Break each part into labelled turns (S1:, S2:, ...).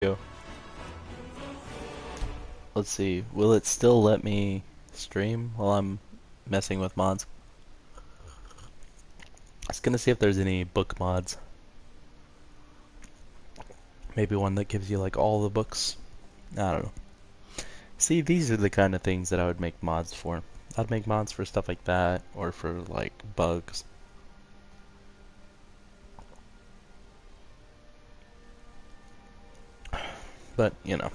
S1: Go. Let's see. Will it still let me stream while I'm messing with mods? I was gonna see if there's any book mods. Maybe one that gives you like all the books. I don't know. See, these are the kind of things that I would make mods for. I'd make mods for stuff like that, or for like bugs. But, you know.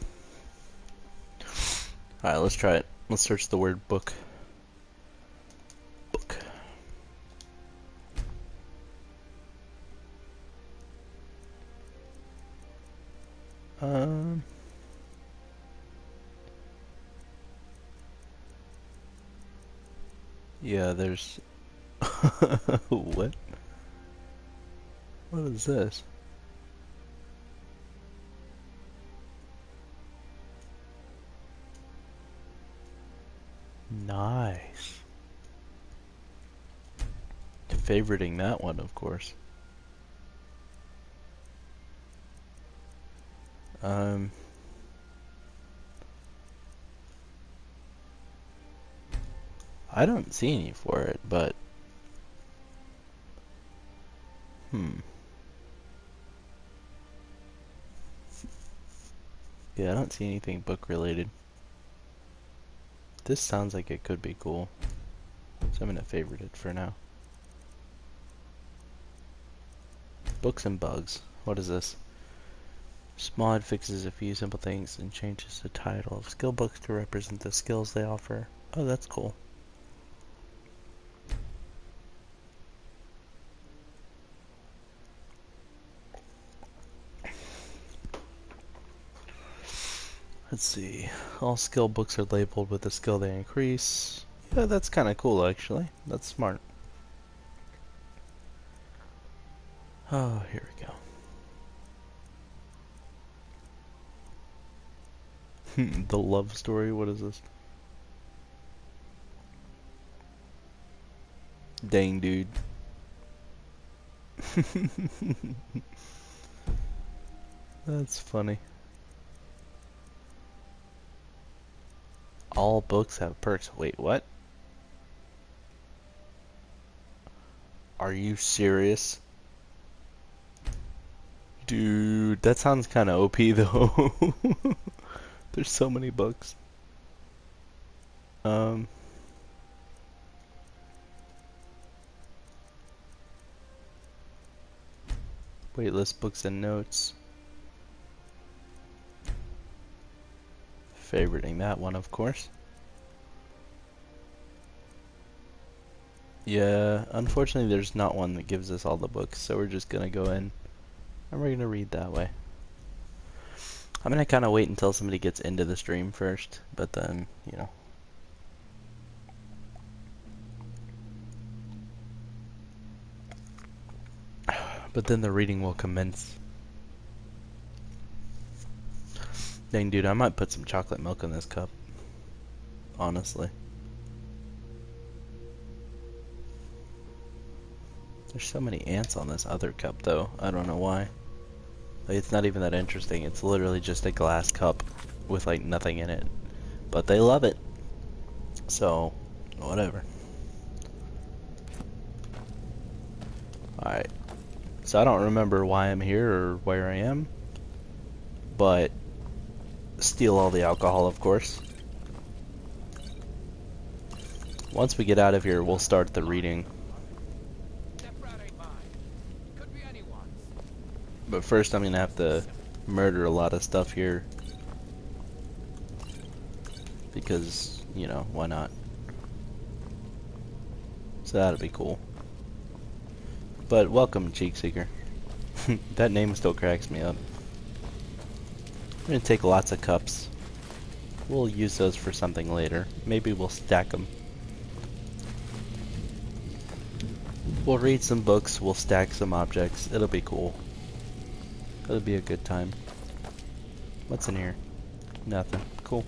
S1: Alright, let's try it. Let's search the word book. Book. Yeah, there's... What? What is this? Nice. Favoriting that one, of course. I don't see any for it, but... Yeah, I don't see anything book related. This sounds like it could be cool, so I'm gonna favorite it for now. Books and bugs. What is this? This mod fixes a few simple things and changes the title of skill books to represent the skills they offer. Oh, that's cool. Let's see. All skill books are labeled with the skill they increase. Yeah, that's kind of cool, actually. That's smart. Oh, here we go. The love story, what is this? Dang, dude. That's funny. All books have perks. Wait, what? Are you serious? Dude, that sounds kind of OP though. There's so many books. Waitlist books and notes. Favoriting that one, of course. Yeah, unfortunately there's not one that gives us all the books, so we're just gonna go in and we're gonna read that way. I'm gonna kinda wait until somebody gets into the stream first, but then, you know. But then the reading will commence. Dang, dude, I might put some chocolate milk in this cup. Honestly. There's so many ants on this other cup, though. I don't know why. Like, it's not even that interesting. It's literally just a glass cup with, like, nothing in it. But they love it. So, whatever. Alright. So I don't remember why I'm here or where I am. But, steal all the alcohol, of course. Once we get out of here, we'll start the reading. But first I'm gonna have to murder a lot of stuff here. Because, you know, why not? So that'll be cool. But welcome, Cheek Seeker. That name still cracks me up. I'm gonna take lots of cups. We'll use those for something later. Maybe we'll stack them. We'll read some books, we'll stack some objects. It'll be cool. It'll be a good time. What's in here? Nothing. Cool.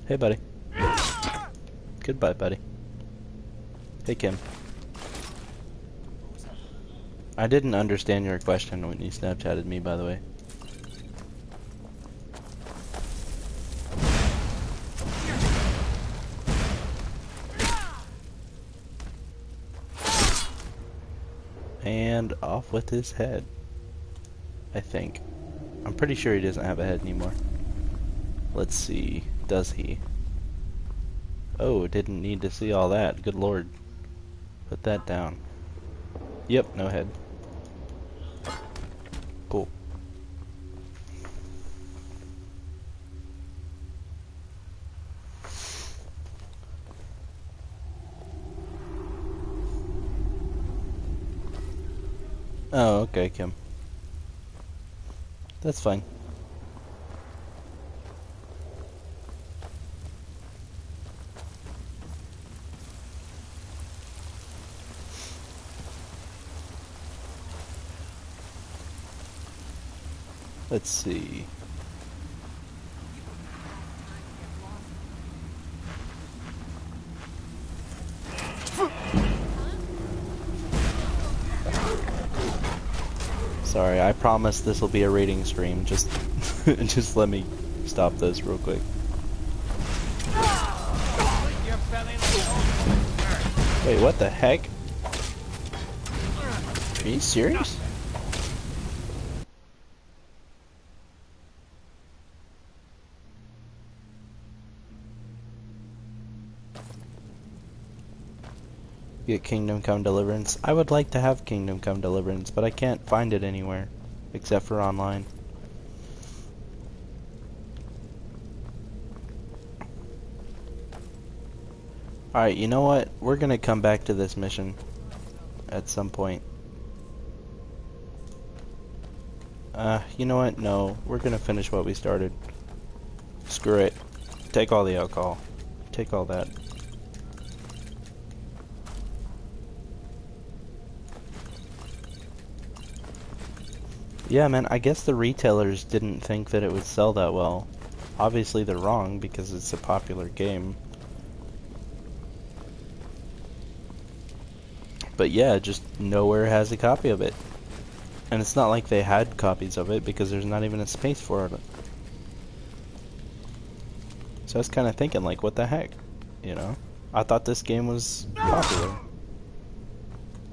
S1: Hey, buddy. Goodbye, buddy. Hey, Kim. I didn't understand your question when you Snapchatted me, by the way. And off with his head. I think. I'm pretty sure he doesn't have a head anymore. Let's see. Does he? Oh, didn't need to see all that. Good lord. Put that down. Yep, no head. Cool. Oh, okay, Kim. That's fine. Let's see. Sorry, I promise this will be a rating stream. Just just let me stop this real quick. Wait, what the heck? Are you serious? Get Kingdom Come Deliverance. I would like to have Kingdom Come Deliverance, but I can't find it anywhere except for online. Alright, you know what? We're gonna come back to this mission at some point. You know what? No, we're gonna finish what we started. Screw it. Take all the alcohol. Take all that. Yeah, man, I guess the retailers didn't think that it would sell that well. Obviously they're wrong because it's a popular game. But yeah, just nowhere has a copy of it. And it's not like they had copies of it because there's not even a space for it. So I was kind of thinking, like, what the heck? You know? I thought this game was popular.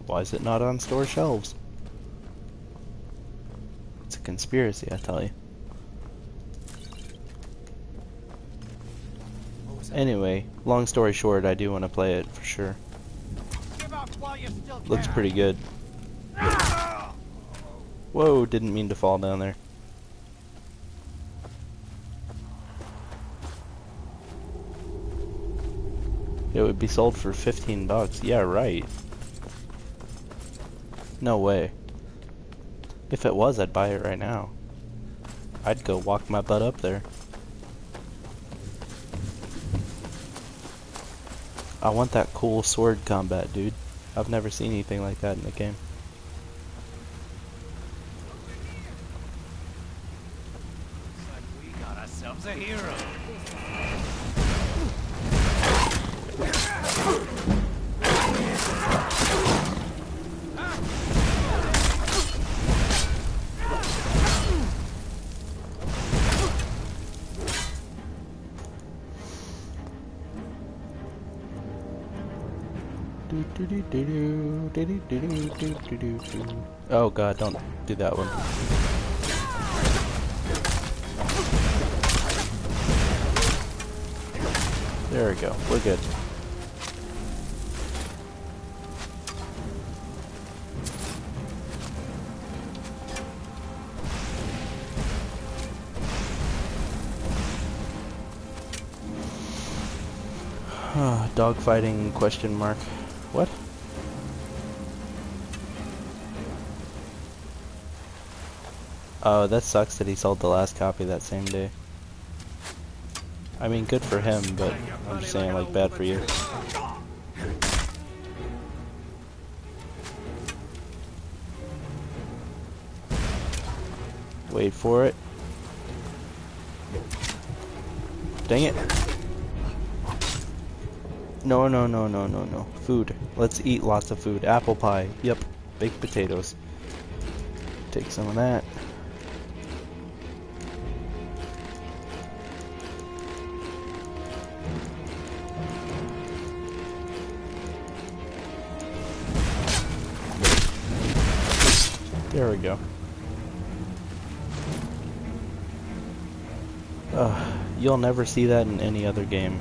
S1: Why is it not on store shelves? It's a conspiracy, I tell you. Anyway, long story short, I do want to play it for sure. Looks pretty good. Whoa, didn't mean to fall down there. It would be sold for 15 bucks. Yeah, right. No way. If it was, I'd buy it right now. I'd go walk my butt up there. I want that cool sword combat, dude. I've never seen anything like that in the game.
S2: Looks like we got ourselves a hero.
S1: Oh god, don't do that one. There we go, we're good. Dogfighting question mark. What? Oh, that sucks that he sold the last copy that same day. I mean, good for him, but I'm just saying, like, bad for you. Wait for it. Dang it. No, no, no, no, no, no. Food. Let's eat lots of food. Apple pie. Yep. Baked potatoes. Take some of that. There we go. You'll never see that in any other game.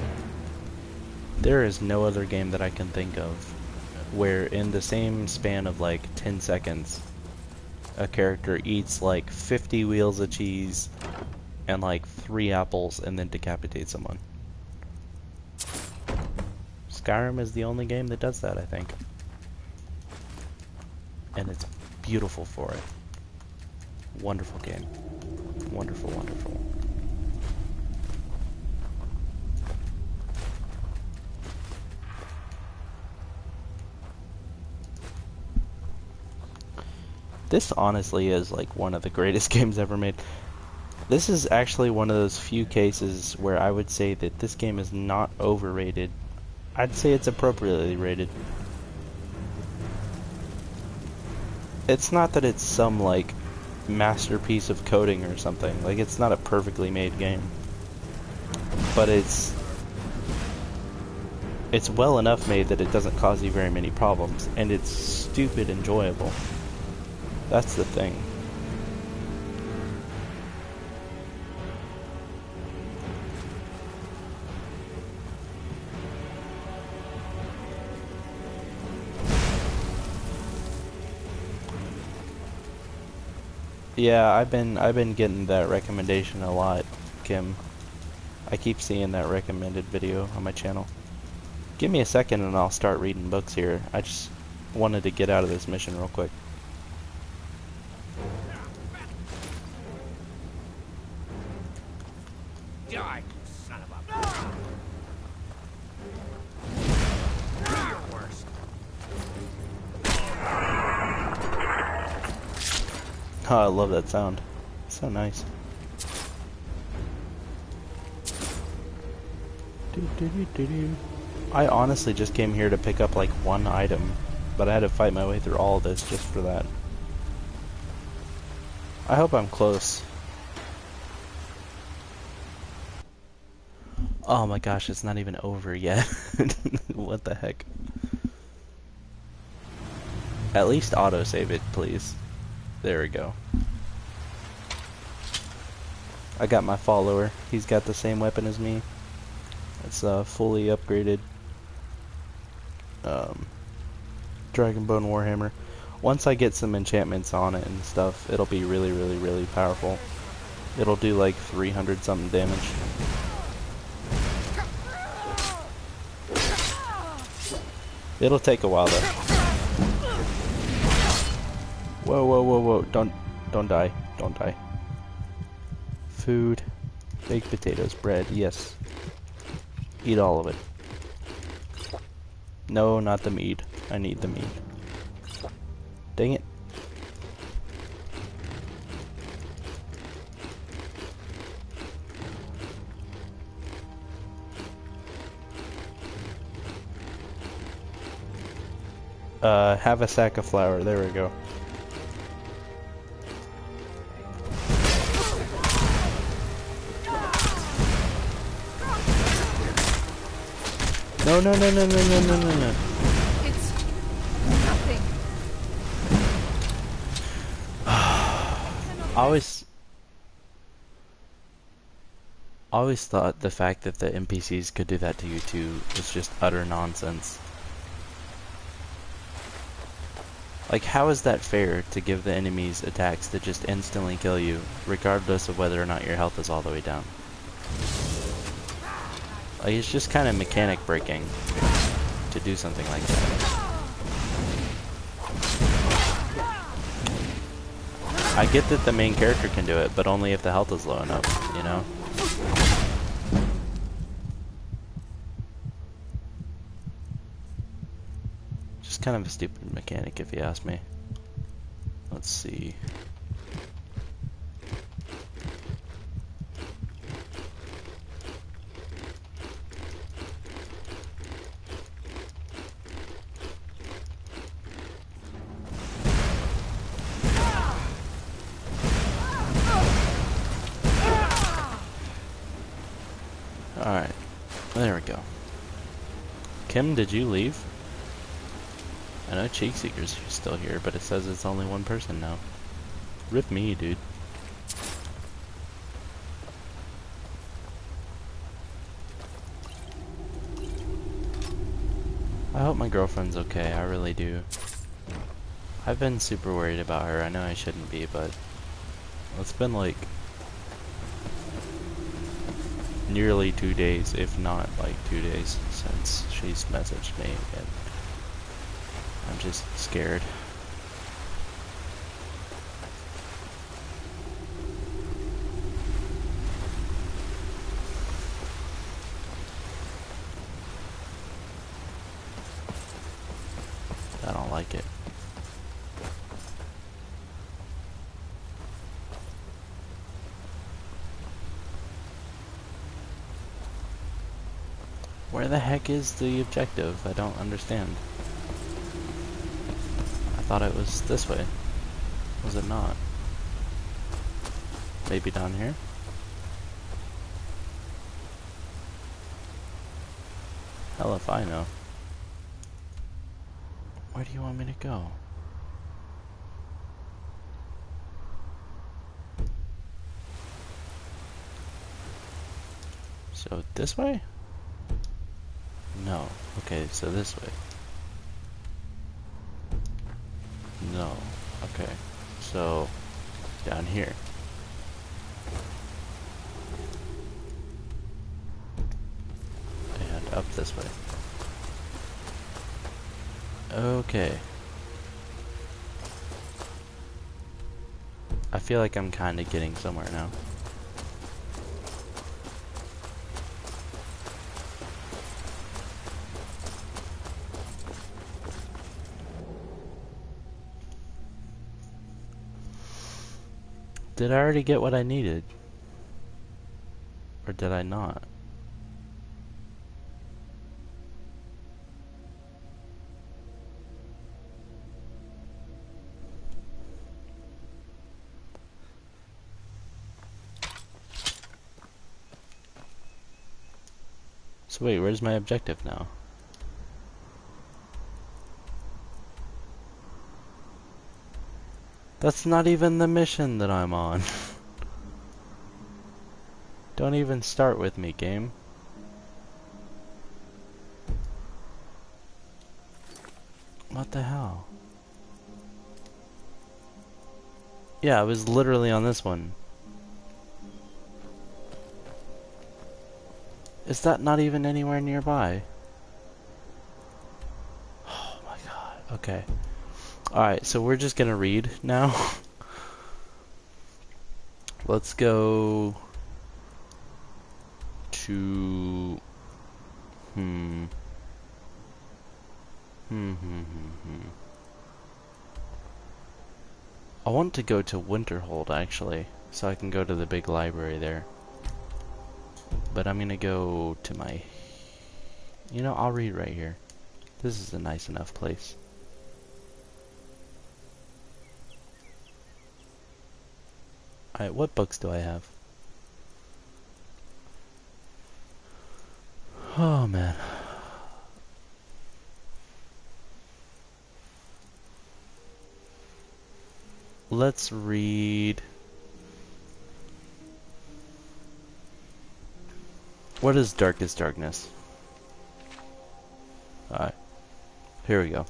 S1: There is no other game that I can think of where in the same span of like 10 seconds a character eats like 50 wheels of cheese and like 3 apples and then decapitates someone. Skyrim is the only game that does that, I think. And it's beautiful for it. Wonderful game. Wonderful, wonderful. This honestly is like one of the greatest games ever made. This is actually one of those few cases where I would say that this game is not overrated. I'd say it's appropriately rated. It's not that it's some like masterpiece of coding or something. Like, it's not a perfectly made game. But it's well enough made that it doesn't cause you very many problems, and it's stupid enjoyable. That's the thing. Yeah, I've been getting that recommendation a lot, Kim. I keep seeing that recommended video on my channel. Give me a second and I'll start reading books here. I just wanted to get out of this mission real quick.
S2: Die, you son of a... You're your worst.
S1: Oh, I love that sound. It's so nice. I honestly just came here to pick up like one item, but I had to fight my way through all of this just for that. I hope I'm close. Oh my gosh, it's not even over yet. What the heck? At least autosave it, please. There we go. I got my follower. He's got the same weapon as me. It's fully upgraded Dragonbone Warhammer. Once I get some enchantments on it and stuff, it'll be really, really, really powerful. It'll do like 300 something damage. It'll take a while though. Whoa, whoa, whoa, whoa! Don't die! Don't die! Food, baked potatoes, bread. Yes. Eat all of it. No, not the meat. I need the meat. Dang it. Have a sack of flour. There we go. No, no, no, no, no, no, no, no, no.
S3: It's nothing.
S1: I always thought the fact that the NPCs could do that to you too was just utter nonsense. Like, how is that fair to give the enemies attacks that just instantly kill you, regardless of whether or not your health is all the way down? Like, it's just kind of mechanic breaking to do something like that. I get that the main character can do it, but only if the health is low enough, you know? Just kind of a stupid mechanic if you ask me. Let's see. go. Kim, did you leave? I know Cheekseeker's still here, but it says it's only one person now. Rip me, dude. I hope my girlfriend's okay, I really do. I've been super worried about her. I know I shouldn't be, but it's been like nearly 2 days, if not like 2 days, since she's messaged me, and I'm just scared. I don't like it. Where the heck is the objective? I don't understand. I thought it was this way. Was it not? Maybe down here? Hell if I know. Where do you want me to go? So this way? No. Okay, so this way. No. Okay. So down here. And up this way. Okay. I feel like I'm kind of getting somewhere now. Did I already get what I needed? Or did I not? So wait, where's my objective now? That's not even the mission that I'm on. Don't even start with me, game. What the hell? Yeah, I was literally on this one. Is that not even anywhere nearby? Oh my god. Okay. Alright, so we're just gonna read now. Let's go to I want to go to Winterhold actually, so I can go to the big library there. But I'm gonna go to my... You know, I'll read right here. This is a nice enough place. Alright, what books do I have? Oh man. Let's read... What is Darkest Darkness? Alright. Here we go.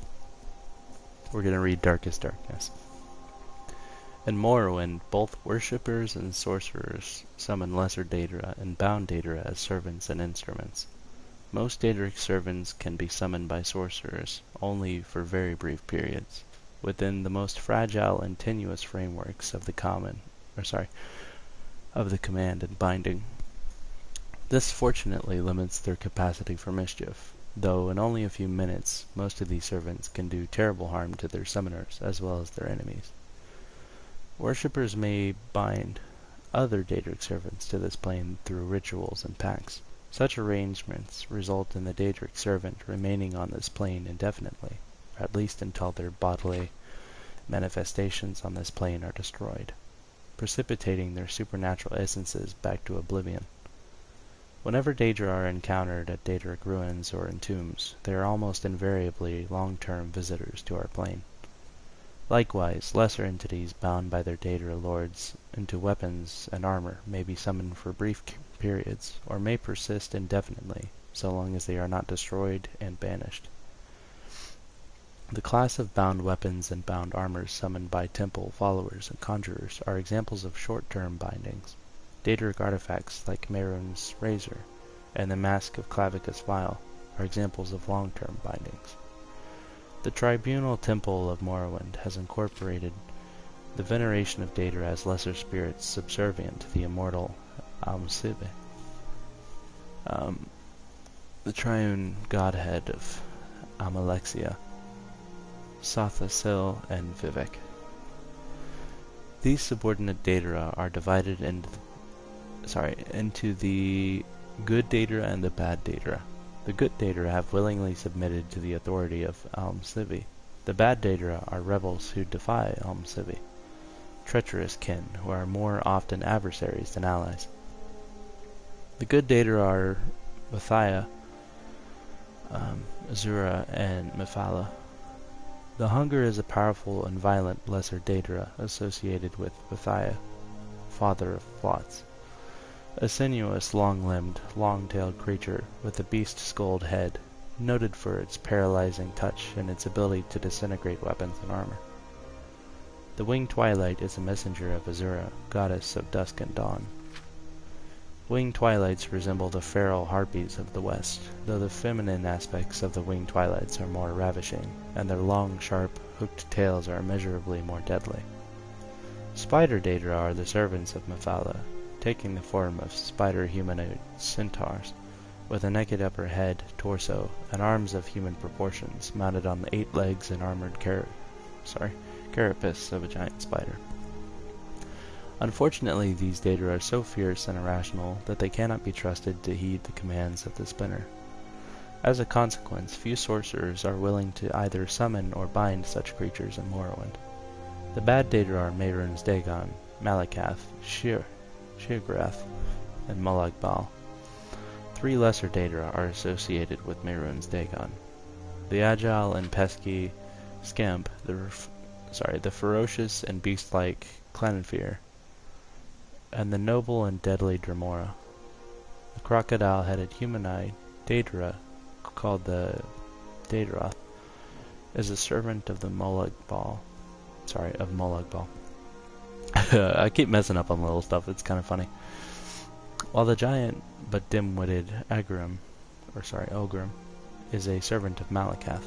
S1: We're gonna read Darkest Darkness. In Morrowind, both worshippers and sorcerers summon lesser Daedra and bound Daedra as servants and instruments. Most Daedric servants can be summoned by sorcerers, only for very brief periods, within the most fragile and tenuous frameworks of the of the command and binding. This fortunately limits their capacity for mischief, though in only a few minutes most of these servants can do terrible harm to their summoners as well as their enemies. Worshippers may bind other Daedric servants to this plane through rituals and pacts. Such arrangements result in the Daedric servant remaining on this plane indefinitely, or at least until their bodily manifestations on this plane are destroyed, precipitating their supernatural essences back to oblivion. Whenever Daedra are encountered at Daedric ruins or in tombs, they are almost invariably long-term visitors to our plane. Likewise, lesser entities bound by their Daedra lords into weapons and armor may be summoned for brief periods, or may persist indefinitely, so long as they are not destroyed and banished. The class of bound weapons and bound armors summoned by temple followers and conjurers are examples of short-term bindings. Daedric artifacts like Mehrunes' razor and the mask of Clavicus Vile are examples of long-term bindings. The Tribunal Temple of Morrowind has incorporated the veneration of Daedra as lesser spirits subservient to the immortal Almsibe, the triune godhead of Amalexia, Sothasil, and Vivek. These subordinate Daedra are divided into the good Daedra and the bad Daedra. The good Daedra have willingly submitted to the authority of Almsibi. The bad Daedra are rebels who defy Almsibi, treacherous kin who are more often adversaries than allies. The good Daedra are Mathia, Azura, and Mephala. The Hunger is a powerful and violent lesser Daedra associated with Mathia, father of Plots. A sinuous, long-limbed, long-tailed creature with a beast-skulled head, noted for its paralyzing touch and its ability to disintegrate weapons and armor. The Winged Twilight is a messenger of Azura, goddess of dusk and dawn. Winged Twilights resemble the feral harpies of the West, though the feminine aspects of the Winged Twilights are more ravishing, and their long, sharp, hooked tails are immeasurably more deadly. Spider Daedra are the servants of Mephala, taking the form of spider humanoid centaurs, with a naked upper head, torso, and arms of human proportions, mounted on the 8 legs and armored carapace of a giant spider. Unfortunately, these Daedra are so fierce and irrational that they cannot be trusted to heed the commands of the spinner. As a consequence, few sorcerers are willing to either summon or bind such creatures in Morrowind. The bad Daedra are Mehrunes Dagon, Malakath, Sheogorath, and Molag-Bal. 3 lesser Daedra are associated with Mehrunes Dagon. The agile and pesky Scamp, the ferocious and beast-like Clanfear, and the noble and deadly Dremora. The crocodile-headed humanoid Daedra, called the Daedra, is a servant of the Molag-Bal. I keep messing up on little stuff, it's kind of funny. While the giant but dim-witted Ogrim is a servant of Malakath.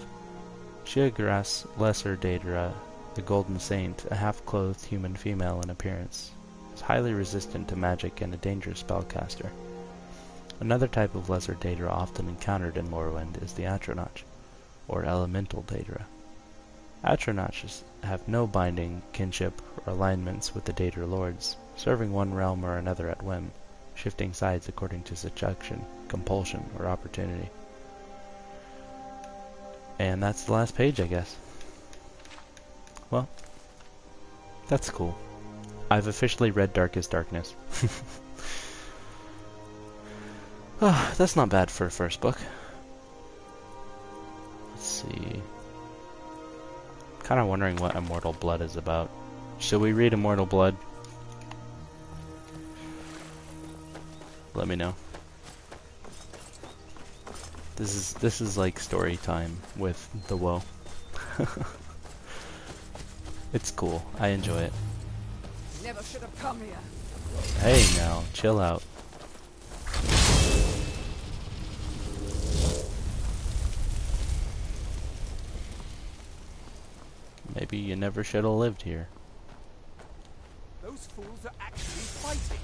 S1: Sheogorath's lesser Daedra, the Golden Saint, a half-clothed human female in appearance, is highly resistant to magic and a dangerous spellcaster. Another type of lesser Daedra often encountered in Morrowind is the Atronach, or elemental Daedra. Atronachs have no binding, kinship, or alignments with the Daedra lords, serving one realm or another at whim, shifting sides according to seduction, compulsion, or opportunity. And that's the last page, I guess. Well, that's cool. I've officially read Darkest Darkness. Oh, that's not bad for a first book. Let's see. Kind of wondering what Immortal Blood is about. Should we read Immortal Blood? Let me know. This is like story time with the woe. It's cool. I enjoy it.
S3: Never should have come here.
S1: Hey now, chill out. Maybe you never should have lived here.
S2: Those fools are actually fighting.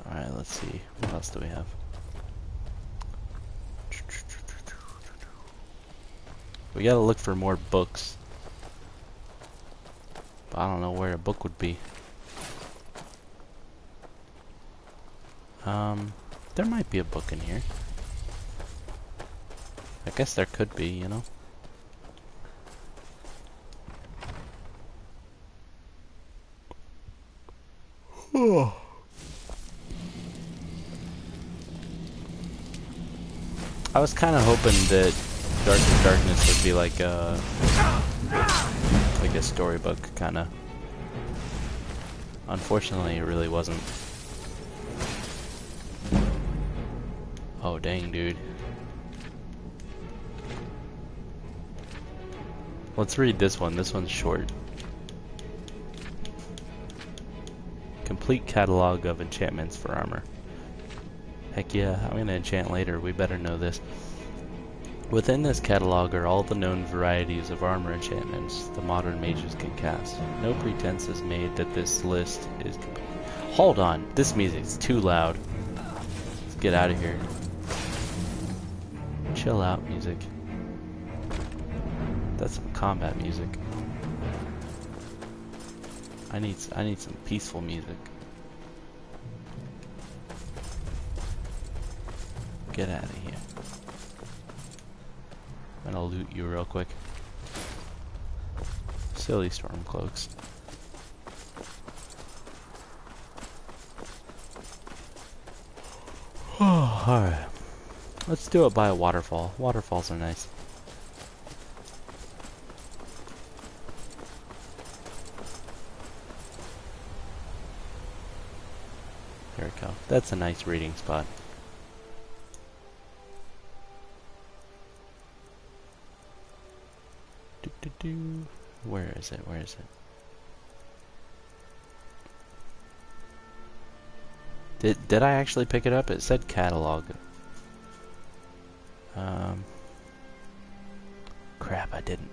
S1: Alright, let's see. What else do we have? We gotta look for more books. But I don't know where a book would be. There might be a book in here. I guess there could be, you know? Oh. I was kind of hoping that Darkening Darkness would be like a storybook, kind of. Unfortunately, it really wasn't. Oh, dang, dude. Let's read this one. This one's short. Complete catalog of enchantments for armor. Heck yeah, I'm gonna enchant later. We better know this. Within this catalog are all the known varieties of armor enchantments the modern mages can cast. No pretense is made that this list is complete. Hold on, this music's too loud. Let's get out of here. Chill out, music. That's some combat music. I need some peaceful music. Get out of here. I'm gonna loot you real quick. Silly storm cloaks. Oh, alright. Let's do it by a waterfall. Waterfalls are nice. There we go. That's a nice reading spot. Where is it? Where is it? Did I actually pick it up? It said catalog. Crap, I didn't.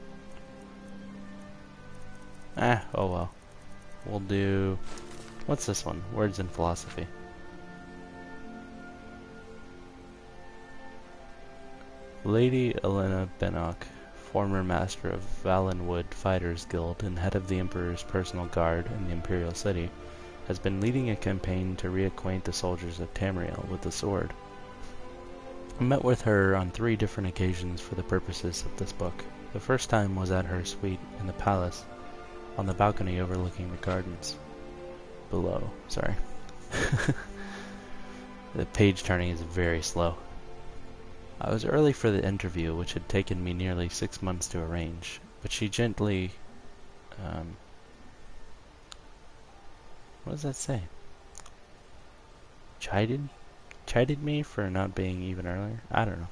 S1: Oh well. We'll do... What's this one? Words in Philosophy. Lady Elena Benek, former master of Valenwood Fighters Guild and head of the Emperor's personal guard in the Imperial City, has been leading a campaign to reacquaint the soldiers of Tamriel with the sword. I met with her on 3 different occasions for the purposes of this book. The first time was at her suite in the palace, on the balcony overlooking the gardens. Below, sorry. The page turning is very slow. I was early for the interview, which had taken me nearly 6 months to arrange, but she gently, what does that say? Chided me for not being even earlier? I don't know.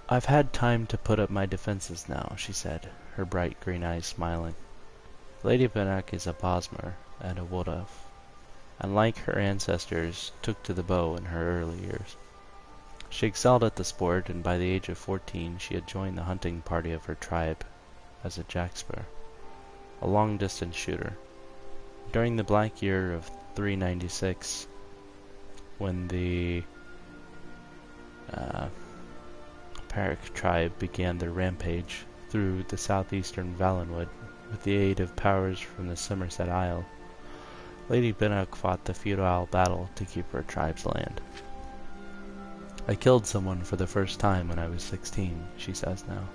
S1: I've had time to put up my defenses now, she said, her bright green eyes smiling. Lady Benek is a Bosmer and a Wolof, and like her ancestors, took to the bow in her early years. She excelled at the sport, and by the age of 14 she had joined the hunting party of her tribe as a jackspur, a long-distance shooter. During the black year of 396, when the Parak tribe began their rampage through the southeastern Valenwood with the aid of powers from the Somerset Isle, Lady Benek fought the futile battle to keep her tribe's land. I killed someone for the first time when I was 16, she says now.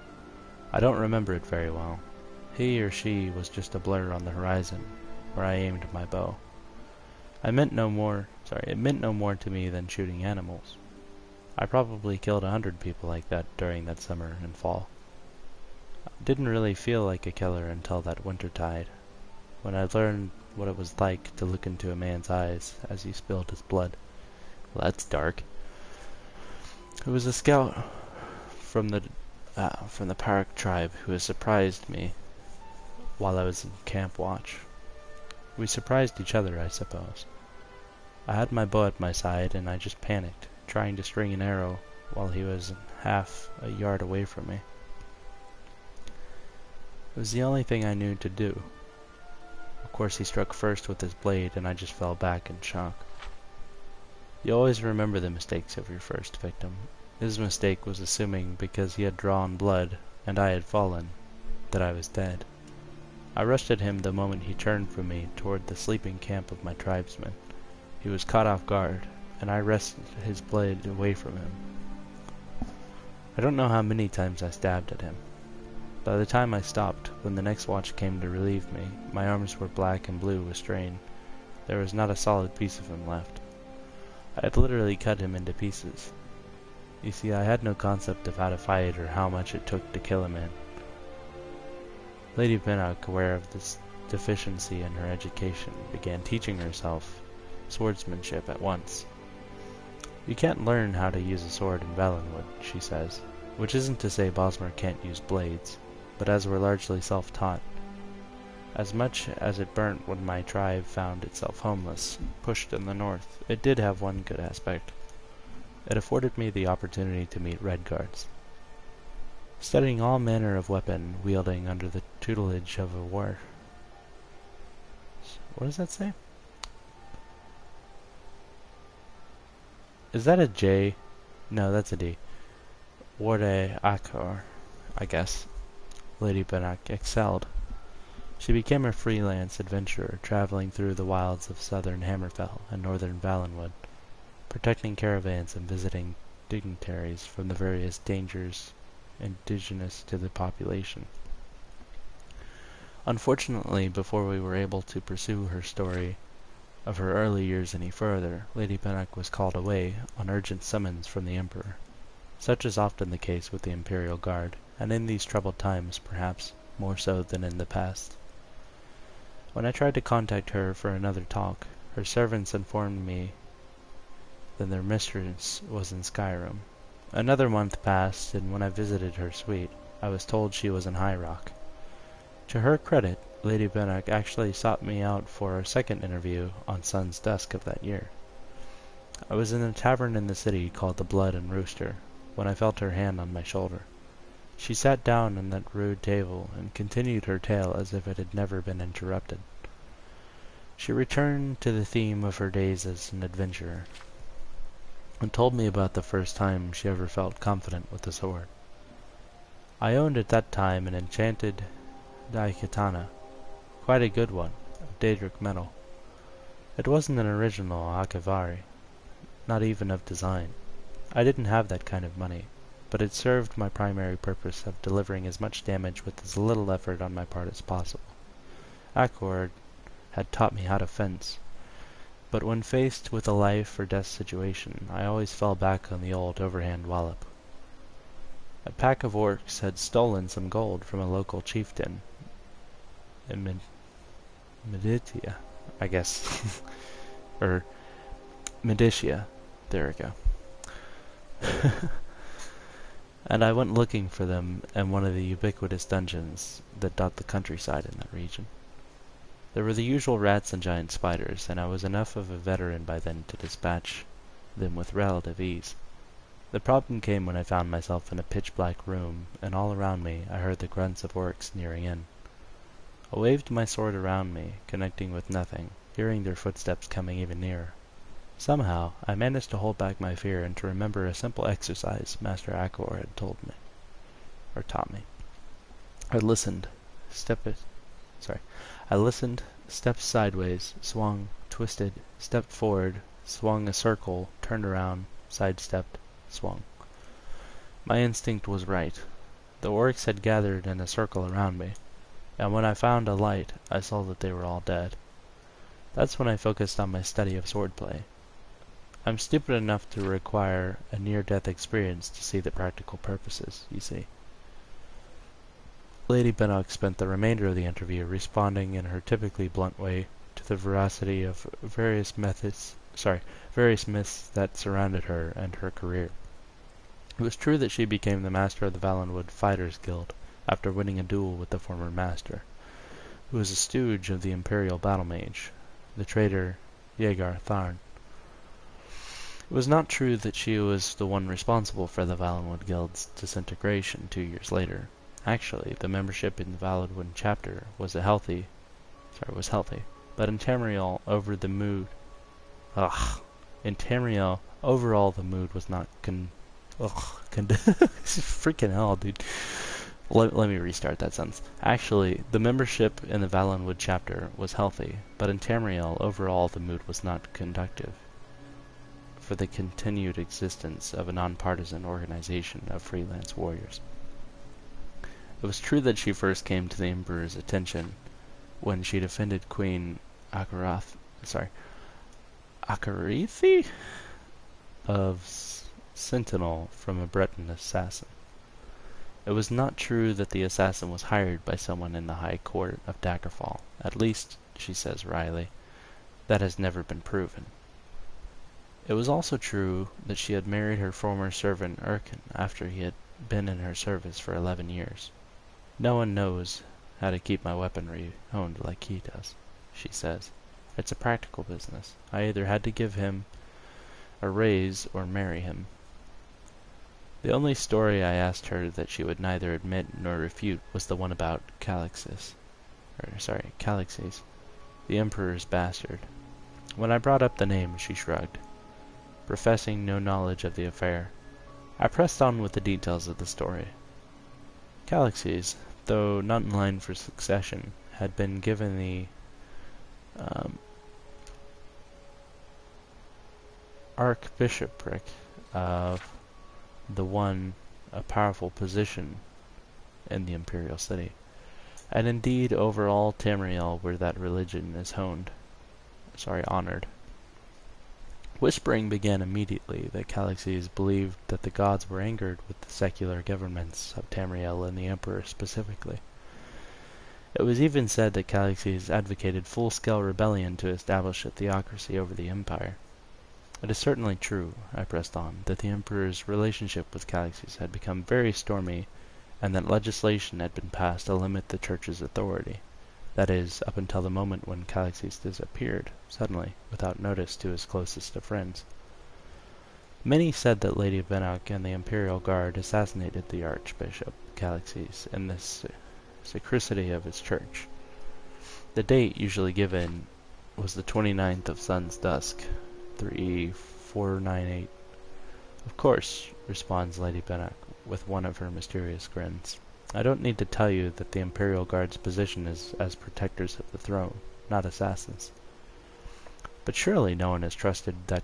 S1: I don't remember it very well. He or she was just a blur on the horizon, where I aimed my bow. It meant no more to me than shooting animals. I probably killed 100 people like that during that summer and fall. I didn't really feel like a killer until that wintertide, when I learned what it was like to look into a man's eyes as he spilled his blood. Well, that's dark. It was a scout from the Parak tribe who had surprised me while I was in camp watch. We surprised each other, I suppose. I had my bow at my side, and I just panicked, trying to string an arrow while he was half a yard away from me. It was the only thing I knew to do. Of course, he struck first with his blade, and I just fell back in shock. You always remember the mistakes of your first victim. His mistake was assuming because he had drawn blood, and I had fallen, that I was dead. I rushed at him the moment he turned from me toward the sleeping camp of my tribesmen. He was caught off guard, and I wrested his blade away from him. I don't know how many times I stabbed at him. By the time I stopped, when the next watch came to relieve me, my arms were black and blue with strain. There was not a solid piece of him left. I had literally cut him into pieces. You see, I had no concept of how to fight or how much it took to kill a man. Lady Benek, aware of this deficiency in her education, began teaching herself swordsmanship at once. You can't learn how to use a sword in Valenwood, she says, which isn't to say Bosmer can't use blades, but as we're largely self-taught. As much as it burnt when my tribe found itself homeless, pushed in the north, it did have one good aspect. It afforded me the opportunity to meet Red Guards. Studying all manner of weapon wielding under the tutelage of a war... What does that say? Is that a J? No, that's a D. Warde Akor, I guess. Lady Benek excelled. She became a freelance adventurer, traveling through the wilds of southern Hammerfell and northern Valenwood, protecting caravans and visiting dignitaries from the various dangers indigenous to the population. Unfortunately, before we were able to pursue her story of her early years any further, Lady Benek was called away on urgent summons from the Emperor. Such is often the case with the Imperial Guard, and in these troubled times, perhaps, more so than in the past. When I tried to contact her for another talk, her servants informed me that their mistress was in Skyrim. Another month passed, and when I visited her suite, I was told she was in High Rock. To her credit, Lady Benek actually sought me out for a second interview on Sun's Dusk of that year. I was in a tavern in the city called the Blood and Rooster, when I felt her hand on my shoulder. She sat down on that rude table and continued her tale as if it had never been interrupted. She returned to the theme of her days as an adventurer, and told me about the first time she ever felt confident with a sword. I owned at that time an enchanted daikatana, quite a good one, of Daedric metal. It wasn't an original Akavir, not even of design. I didn't have that kind of money, but it served my primary purpose of delivering as much damage with as little effort on my part as possible. Akord had taught me how to fence, but when faced with a life or death situation, I always fell back on the old overhand wallop. A pack of orcs had stolen some gold from a local chieftain in Meditia, I guess. or Medicia. There we go. And I went looking for them in one of the ubiquitous dungeons that dot the countryside in that region. There were the usual rats and giant spiders, and I was enough of a veteran by then to dispatch them with relative ease. The problem came when I found myself in a pitch-black room, and all around me I heard the grunts of orcs nearing in. I waved my sword around me, connecting with nothing, hearing their footsteps coming even nearer. Somehow, I managed to hold back my fear and to remember a simple exercise Master Akor had taught me. I listened, stepped sideways, swung, twisted, stepped forward, swung a circle, turned around, sidestepped, swung. My instinct was right. The orcs had gathered in a circle around me, and when I found a light, I saw that they were all dead. That's when I focused on my study of swordplay. I'm stupid enough to require a near-death experience to see the practical purposes, you see. Lady Benek spent the remainder of the interview responding in her typically blunt way to the veracity of various myths that surrounded her and her career. It was true that she became the master of the Valenwood Fighters Guild after winning a duel with the former master, who was a stooge of the Imperial Battle Mage, the traitor Yegar Tharn. It was not true that she was the one responsible for the Valenwood Guild's disintegration 2 years later. Actually, the membership in the Valenwood chapter was healthy, but in Tamriel overall the mood was not freaking hell, dude. Let me restart that sentence. Actually, the membership in the Valenwood chapter was healthy, but in Tamriel, overall, the mood was not conducive for the continued existence of a nonpartisan organization of freelance warriors. It was true that she first came to the Emperor's attention when she defended Queen Akarithi of Sentinel from a Breton assassin. It was not true that the assassin was hired by someone in the High Court of Daggerfall. At least, she says wryly, that has never been proven. It was also true that she had married her former servant Urkin after he had been in her service for 11 years. No one knows how to keep my weaponry honed like he does, she says. It's a practical business. I either had to give him a raise or marry him. The only story I asked her that she would neither admit nor refute was the one about Calixes, the Emperor's bastard. When I brought up the name, she shrugged, professing no knowledge of the affair. I pressed on with the details of the story. Calixes, though not in line for succession, had been given the archbishopric of the one, a powerful position in the imperial city, and indeed over all Tamriel where that religion is honored. Whispering began immediately that Calixes believed that the gods were angered with the secular governments of Tamriel and the Emperor specifically. It was even said that Calixes advocated full-scale rebellion to establish a theocracy over the empire. It is certainly true, I pressed on, that the Emperor's relationship with Calixes had become very stormy, and that legislation had been passed to limit the Church's authority. That is, up until the moment when Calixes disappeared, suddenly, without notice to his closest of friends. Many said that Lady Benek and the Imperial Guard assassinated the Archbishop Calixes in the sacristy of his church. The date usually given was the 29th of sun's dusk, 3498. Of course, responds Lady Benek, with one of her mysterious grins. I don't need to tell you that the Imperial Guard's position is as protectors of the throne, not assassins. But surely no one has trusted the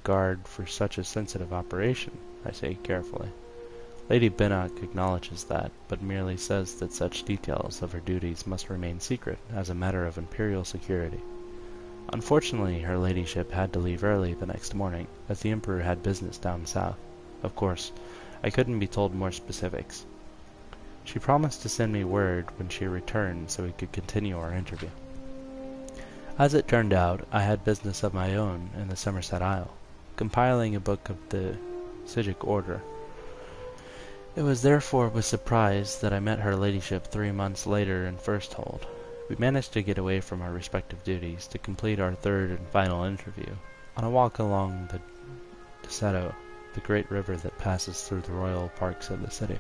S1: Guard for such a sensitive operation, I say carefully. Lady Benek acknowledges that, but merely says that such details of her duties must remain secret as a matter of imperial security. Unfortunately, her ladyship had to leave early the next morning, as the Emperor had business down south. Of course, I couldn't be told more specifics. She promised to send me word when she returned so we could continue our interview. As it turned out, I had business of my own in the Somerset Isle, compiling a book of the Sigic order. It was therefore with surprise that I met her ladyship 3 months later in Firsthold. We managed to get away from our respective duties to complete our third and final interview on a walk along the Deseto, the great river that passes through the royal parks of the city.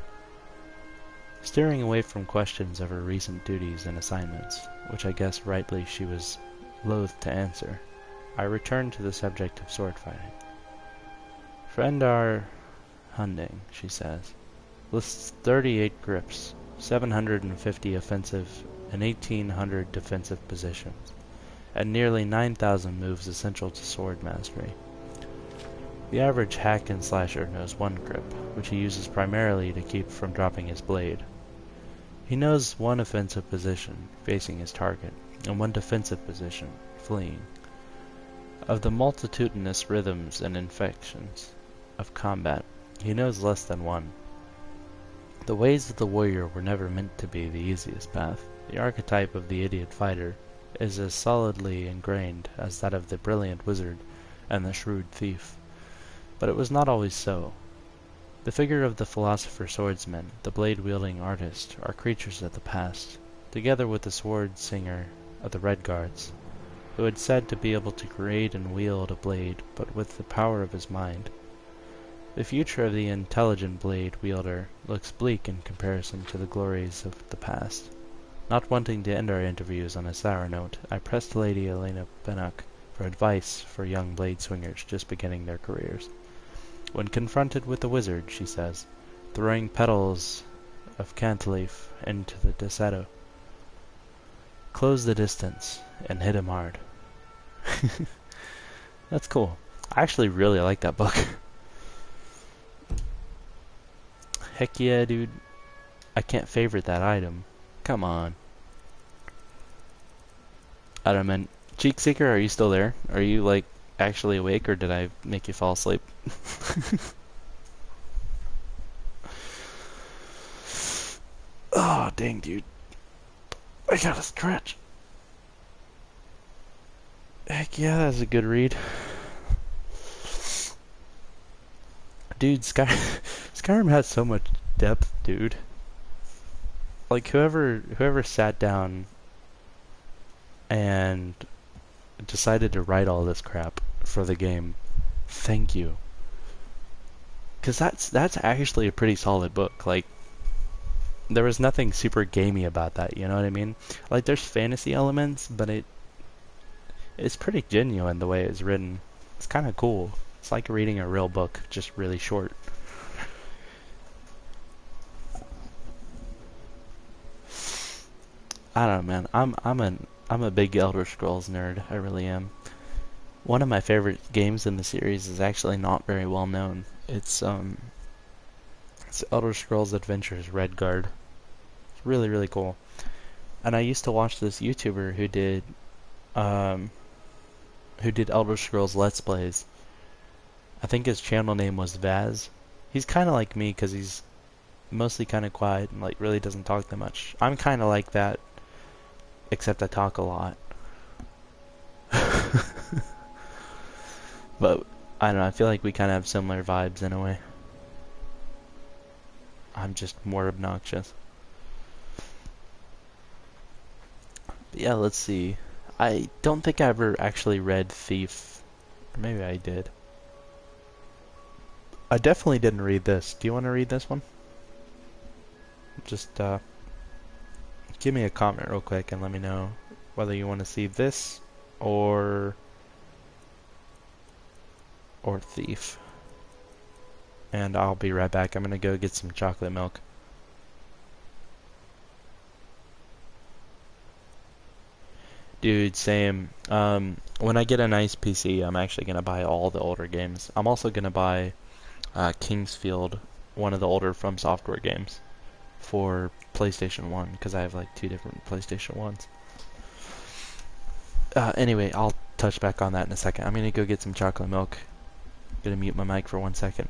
S1: Steering away from questions of her recent duties and assignments, which I guess rightly she was loath to answer, I returned to the subject of sword fighting. Frendar Hunding, she says, lists 38 grips, 750 offensive and 1,800 defensive positions, and nearly 9,000 moves essential to sword mastery. The average hack and slasher knows one grip, which he uses primarily to keep from dropping his blade. He knows one offensive position, facing his target, and one defensive position, fleeing. Of the multitudinous rhythms and inflections of combat, he knows less than one. The ways of the warrior were never meant to be the easiest path. The archetype of the idiot fighter is as solidly ingrained as that of the brilliant wizard and the shrewd thief. But it was not always so. The figure of the philosopher swordsman, the blade-wielding artist, are creatures of the past, together with the sword-singer of the Red Guards, who had said to be able to create and wield a blade but with the power of his mind. The future of the intelligent blade wielder looks bleak in comparison to the glories of the past. Not wanting to end our interviews on a sour note, I pressed Lady Elena Benek for advice for young blade swingers just beginning their careers. When confronted with a wizard, she says, throwing petals of Cantilever into the Desato. Close the distance and hit him hard. That's cool. I actually really like that book. Heck yeah, dude. I can't favorite that item. Come on. I don't know, man. Cheek Seeker, are you still there? Are you, like, actually awake, or did I make you fall asleep? Oh, dang, dude. I gotta stretch. Heck yeah, that's a good read. Dude, Skyrim has so much depth, dude. Like, whoever sat down and decided to write all this crap for the game, thank you. Because that's actually a pretty solid book. Like, there was nothing super gamey about that, you know what I mean? Like, there's fantasy elements, but it's pretty genuine the way it's written. It's kind of cool. It's like reading a real book, just really short. I don't know, man. I'm a big Elder Scrolls nerd. I really am. One of my favorite games in the series is actually not very well known. It's Elder Scrolls Adventures Redguard. It's really, really cool. And I used to watch this YouTuber who did Elder Scrolls Let's Plays. I think his channel name was Vaz. He's kind of like me because he's mostly kind of quiet and like really doesn't talk that much. I'm kind of like that, except I talk a lot. But I don't know, I feel like we kind of have similar vibes in a way. I'm just more obnoxious. But yeah, let's see. I don't think I ever actually read Thief. Or maybe I did. I definitely didn't read this. Do you want to read this one? Just give me a comment real quick and let me know whether you want to see this or Thief. And I'll be right back. I'm gonna go get some chocolate milk. Dude, same. When I get a nice PC, I'm actually gonna buy all the older games. I'm also gonna buy Kingsfield, one of the older From Software games, for PlayStation 1, because I have like 2 different PlayStation 1s. Anyway, I'll touch back on that in a second. I'm gonna go get some chocolate milk. Gonna mute my mic for 1 second.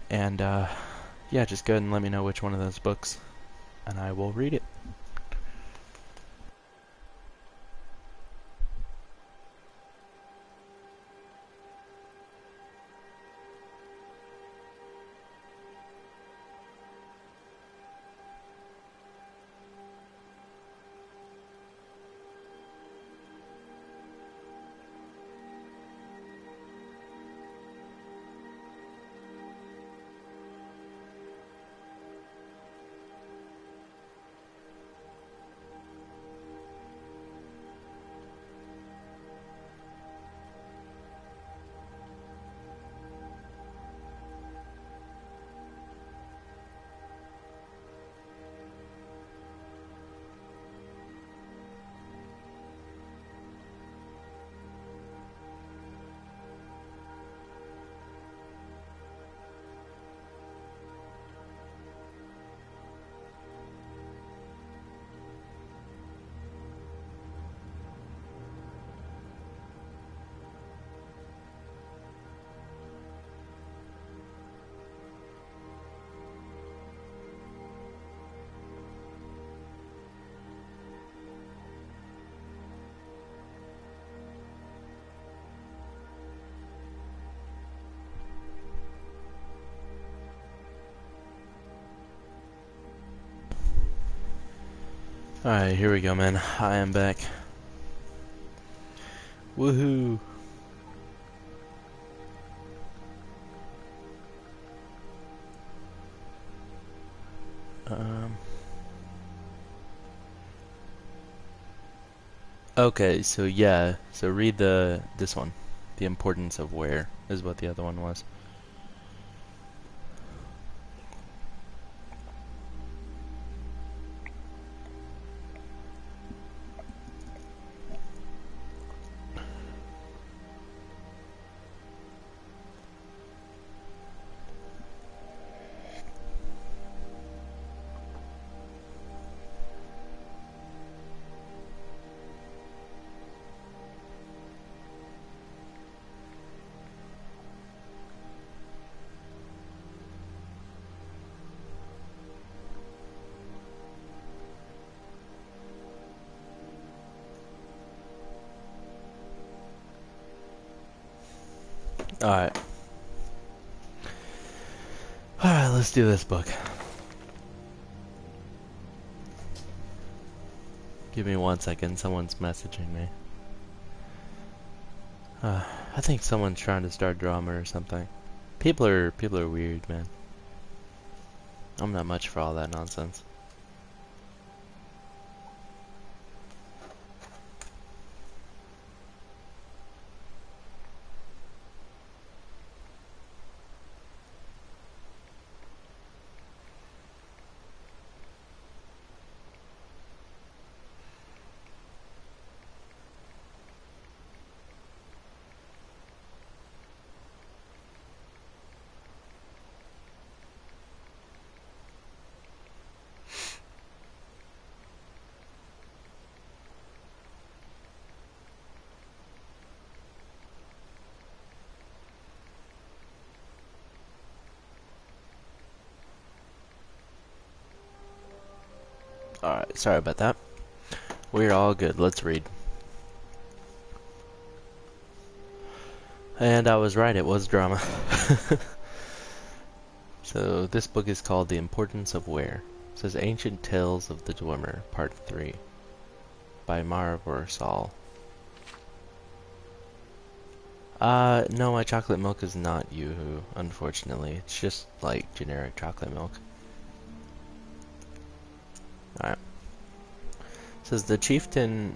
S1: And yeah, just go ahead and let me know which one of those books, and I will read it. Alright, here we go, man. I am back. Woohoo! Okay, so yeah, so read this one. The Importance of Where is what the other one was. Alright. Alright, let's do this book. Give me 1 second, someone's messaging me. I think someone's trying to start drama or something. People are weird, man. I'm not much for all that nonsense. Alright, sorry about that. We're all good, let's read. And I was right, it was drama. So, this book is called The Importance of Where. It says Ancient Tales of the Dwemer, Part 3. By Marvor Saul. No, my chocolate milk is not Yoo-hoo, unfortunately. It's just, like, generic chocolate milk. Alright. It says, the chieftain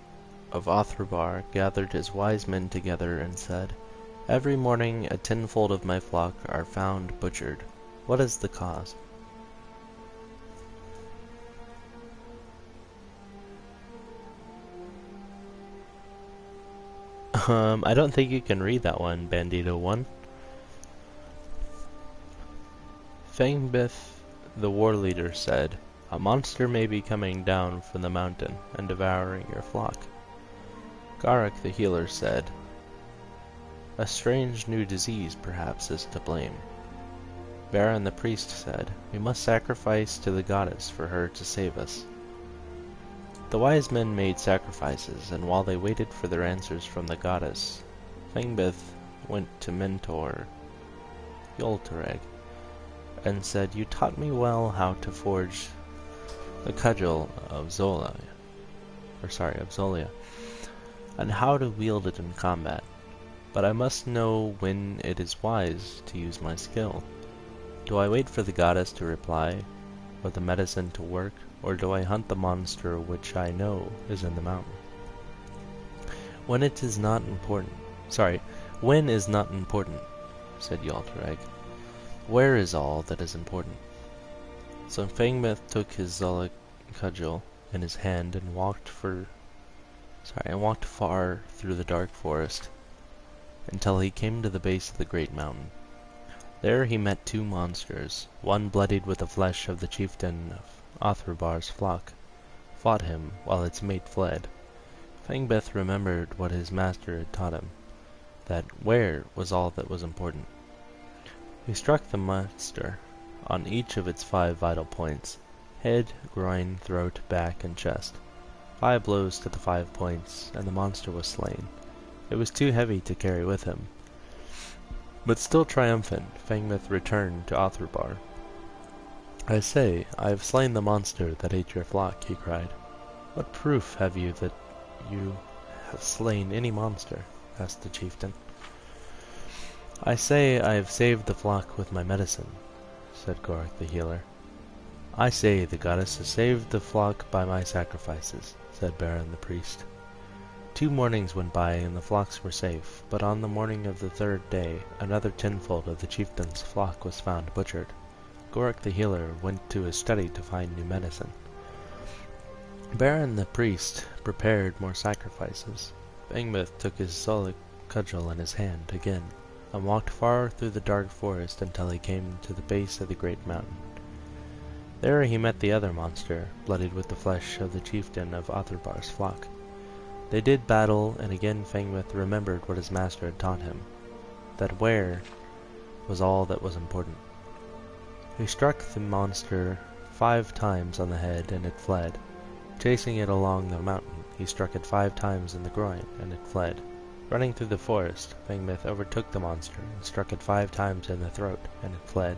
S1: of Othrabar gathered his wise men together and said, every morning a tenfold of my flock are found butchered. What is the cause? I don't think you can read that one, Bandito 1. Fangbith, the war leader, said, a monster may be coming down from the mountain and devouring your flock. Garak the healer said, a strange new disease perhaps is to blame. Baron the priest said, we must sacrifice to the goddess for her to save us. The wise men made sacrifices, and while they waited for their answers from the goddess, Fangbith went to mentor Yoltereg and said, you taught me well how to forge the cudgel of Zolia, and how to wield it in combat, but I must know when it is wise to use my skill. Do I wait for the goddess to reply, or the medicine to work, or do I hunt the monster which I know is in the mountain? When is not important, said Yoltereg. Where is all that is important? So Fangbith took his Zolik cudgel in his hand and walked far through the dark forest until he came to the base of the great mountain. There he met two monsters, one bloodied with the flesh of the chieftain of Othrabar's flock, fought him while its mate fled. Fangbith remembered what his master had taught him, that where was all that was important. He struck the monster on each of its 5 vital points, head, groin, throat, back, and chest. 5 blows to the 5 points, and the monster was slain. It was too heavy to carry with him. But still triumphant, Fangbith returned to Othrabar. I say, I have slain the monster that ate your flock, he cried. What proof have you that you have slain any monster? Asked the chieftain. I say I have saved the flock with my medicine, said Garak the healer. I say the goddess has saved the flock by my sacrifices, said Baron the priest. 2 mornings went by and the flocks were safe, but on the morning of the 3rd day another tenfold of the chieftain's flock was found butchered. Garak the healer went to his study to find new medicine. Baron the priest prepared more sacrifices. Fangbith took his Zolik cudgel in his hand again, and walked far through the dark forest until he came to the base of the great mountain. There he met the other monster, bloodied with the flesh of the chieftain of Othrabar's flock. They did battle, and again Fangbith remembered what his master had taught him, that where was all that was important. He struck the monster 5 times on the head, and it fled. Chasing it along the mountain, he struck it 5 times in the groin, and it fled. Running through the forest, Fangmith overtook the monster and struck it 5 times in the throat, and it fled.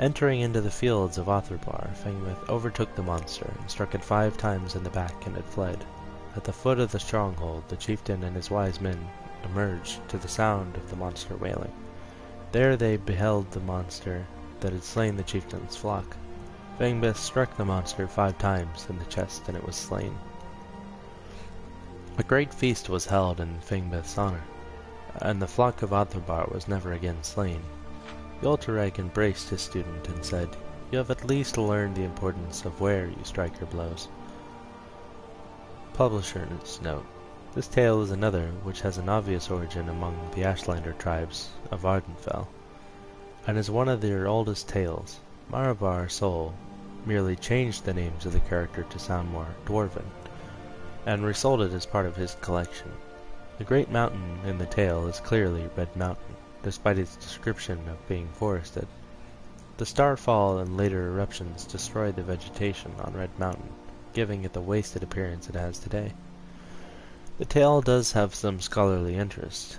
S1: Entering into the fields of Otherbar, Fangmith overtook the monster and struck it 5 times in the back, and it fled. At the foot of the stronghold, the chieftain and his wise men emerged to the sound of the monster wailing. There they beheld the monster that had slain the chieftain's flock. Fangmith struck the monster 5 times in the chest, and it was slain. A great feast was held in Fangmith's honor, and the flock of Otherbar was never again slain. Yoltereg embraced his student and said, "You have at least learned the importance of where you strike your blows." Publisher's note. This tale is another which has an obvious origin among the Ashlander tribes of Ardenfell, and is one of their oldest tales. Marabar Sol merely changed the names of the character to sound more dwarven, and resold it as part of his collection. The great mountain in the tale is clearly Red Mountain, despite its description of being forested. The starfall and later eruptions destroyed the vegetation on Red Mountain, giving it the wasted appearance it has today. The tale does have some scholarly interest,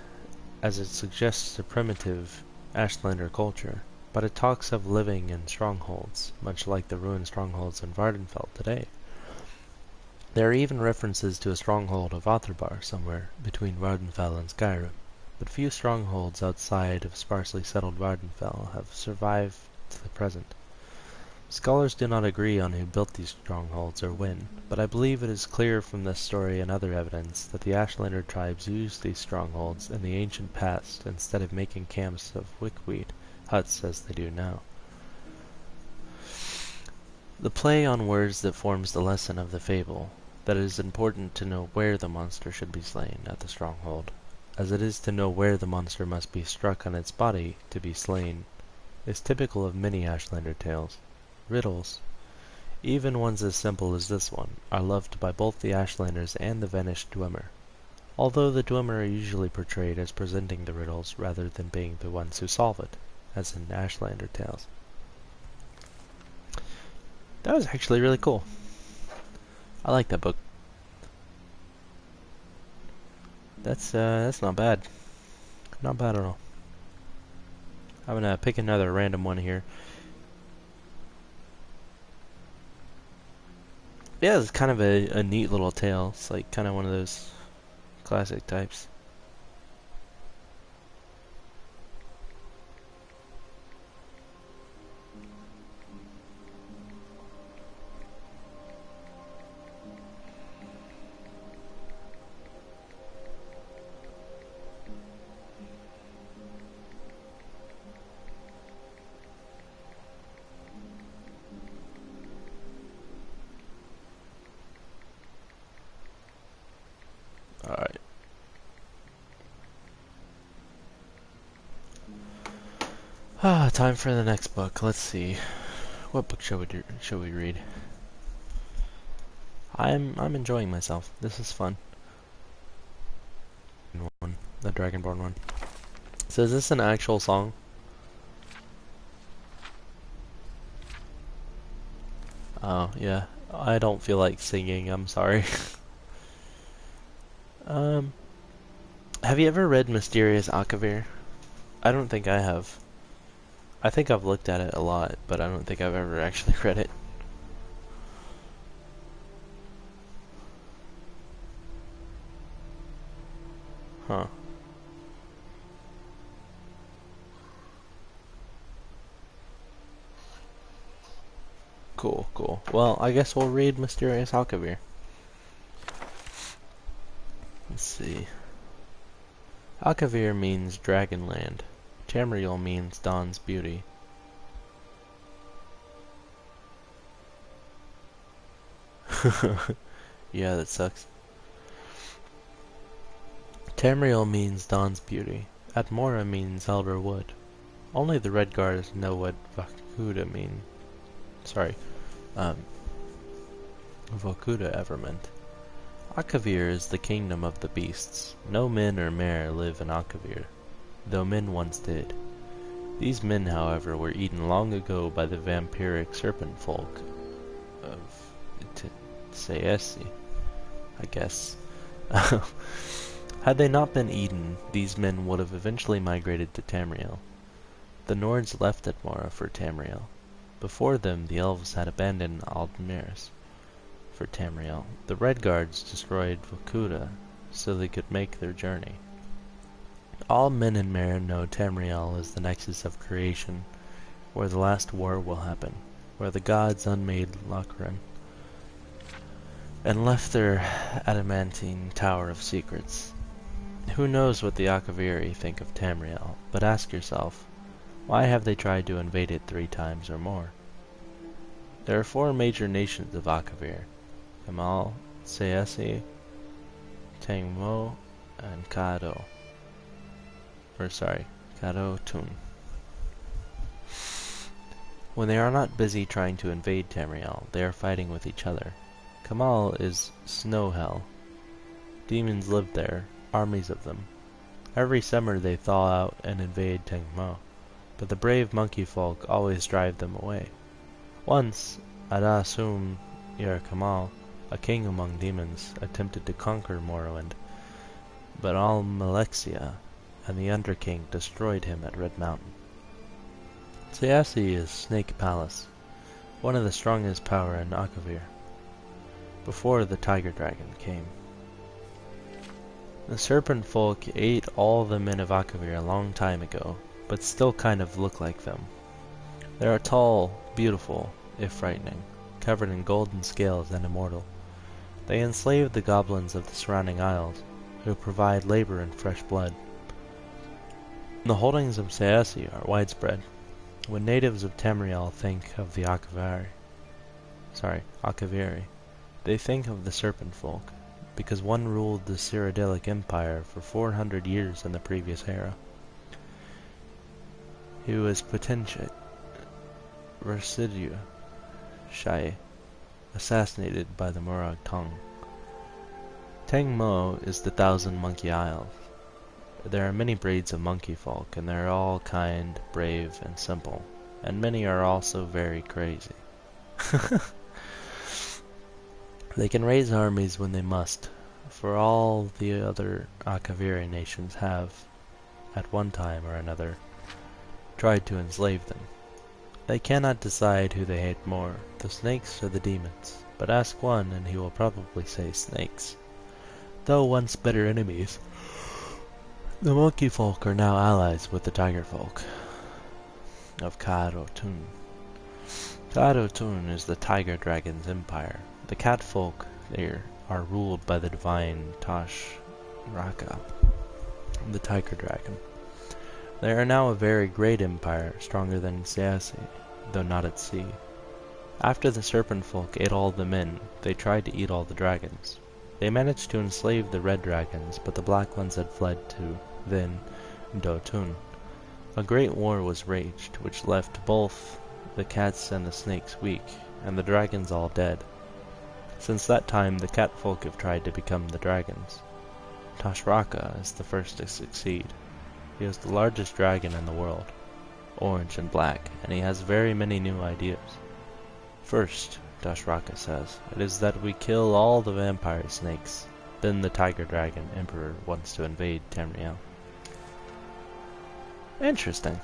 S1: as it suggests a primitive Ashlander culture, but it talks of living in strongholds, much like the ruined strongholds in Vardenfell today. There are even references to a stronghold of Otherbar somewhere between Vardenfell and Skyrim, but few strongholds outside of sparsely settled Vardenfell have survived to the present. Scholars do not agree on who built these strongholds or when, but I believe it is clear from this story and other evidence that the Ashlander tribes used these strongholds in the ancient past instead of making camps of wickweed huts as they do now. The play on words that forms the lesson of the fable, that it is important to know where the monster should be slain at the stronghold, as it is to know where the monster must be struck on its body to be slain, is typical of many Ashlander tales. Riddles, even ones as simple as this one, are loved by both the Ashlanders and the vanished Dwemer, although the Dwemer are usually portrayed as presenting the riddles rather than being the ones who solve it, as in Ashlander tales. That was actually really cool. I like that book. That's not bad. Not bad at all. I'm gonna pick another random one here. Yeah, it's kind of a neat little tale. It's like kind of one of those classic types. Alright. Time for the next book. Let's see. What book shall we read? I'm enjoying myself. This is fun. The Dragonborn one. So is this an actual song? Oh, yeah. I don't feel like singing, I'm sorry. Have you ever read Mysterious Akavir? I don't think I have. I think I've looked at it a lot, but I don't think I've ever actually read it. Huh. Cool, cool. Well, I guess we'll read Mysterious Akavir. Let's see. Akavir means Dragonland. Tamriel means Dawn's beauty. Yeah, that sucks. Tamriel means Dawn's beauty. Atmora means Elder Wood. Only the Redguards know what Vokuda mean. Sorry, Vokuda ever meant. Akavir is the kingdom of the beasts. No men or mare live in Akavir, though men once did. These men, however, were eaten long ago by the vampiric serpent folk of Tsaesi, I guess. Had they not been eaten, these men would have eventually migrated to Tamriel. The Nords left Atmora for Tamriel. Before them, the Elves had abandoned Aldmiris for Tamriel. The Red Guards destroyed Vokuda so they could make their journey. All men in Merin know Tamriel is the nexus of creation, where the last war will happen, where the gods unmade Lochran and left their adamantine tower of secrets. Who knows what the Akavir think of Tamriel, but ask yourself, why have they tried to invade it 3 times or more? There are 4 major nations of Akavir: Kamal, Seesi, Tangmo, and Kado. Kado Tun. When they are not busy trying to invade Tamriel, they are fighting with each other. Kamal is snow hell. Demons live there, armies of them. Every summer they thaw out and invade Tangmo, but the brave monkey folk always drive them away. Once, Adasum Yer Kamal, a king among demons, attempted to conquer Morrowind, but Almalexia and the Underking destroyed him at Red Mountain. Seasi is Snake Palace, one of the strongest power in Akavir, before the Tiger Dragon came. The Serpent Folk ate all the men of Akavir a long time ago, but still kind of look like them. They are tall, beautiful, if frightening, covered in golden scales and immortal. They enslaved the goblins of the surrounding isles, who provide labor and fresh blood. The holdings of Seasi are widespread. When natives of Tamriel think of the Akaviri, they think of the Serpent Folk, because one ruled the Cyrodiilic Empire for 400 years in the previous era. He was Potentate Residua Shai, assassinated by the Murag Tong. Tangmo is the 1,000 Monkey Isles. There are many breeds of monkey folk, and they are all kind, brave, and simple, and many are also very crazy. They can raise armies when they must, for all the other Akaviri nations have, at one time or another, tried to enslave them. They cannot decide who they hate more, the snakes or the demons, but ask one and he will probably say snakes. Though once bitter enemies, the monkey folk are now allies with the tiger folk of Kado Tun. Kado Tun is the tiger dragon's empire. The cat folk there are ruled by the divine Tash Raka, the tiger dragon. They are now a very great empire, stronger than Seasi, though not at sea. After the serpent folk ate all the men, they tried to eat all the dragons. They managed to enslave the red dragons, but the black ones had fled to Vin Dotun. A great war was raged, which left both the cats and the snakes weak, and the dragons all dead. Since that time, the cat folk have tried to become the dragons. Tashraka is the first to succeed. He is the largest dragon in the world, orange and black, and he has very many new ideas. First, Tashraka says, it is that we kill all the vampire snakes. Then the tiger dragon emperor wants to invade Tamriel. Interesting.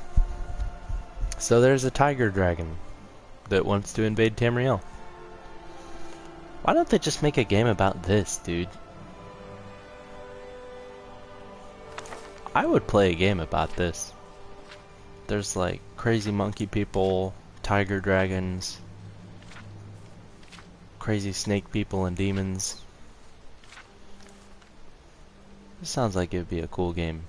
S1: So there's a tiger dragon that wants to invade Tamriel. Why don't they just make a game about this, dude? I would play a game about this. There's like crazy monkey people, tiger dragons, crazy snake people and demons. This sounds like it would be a cool game.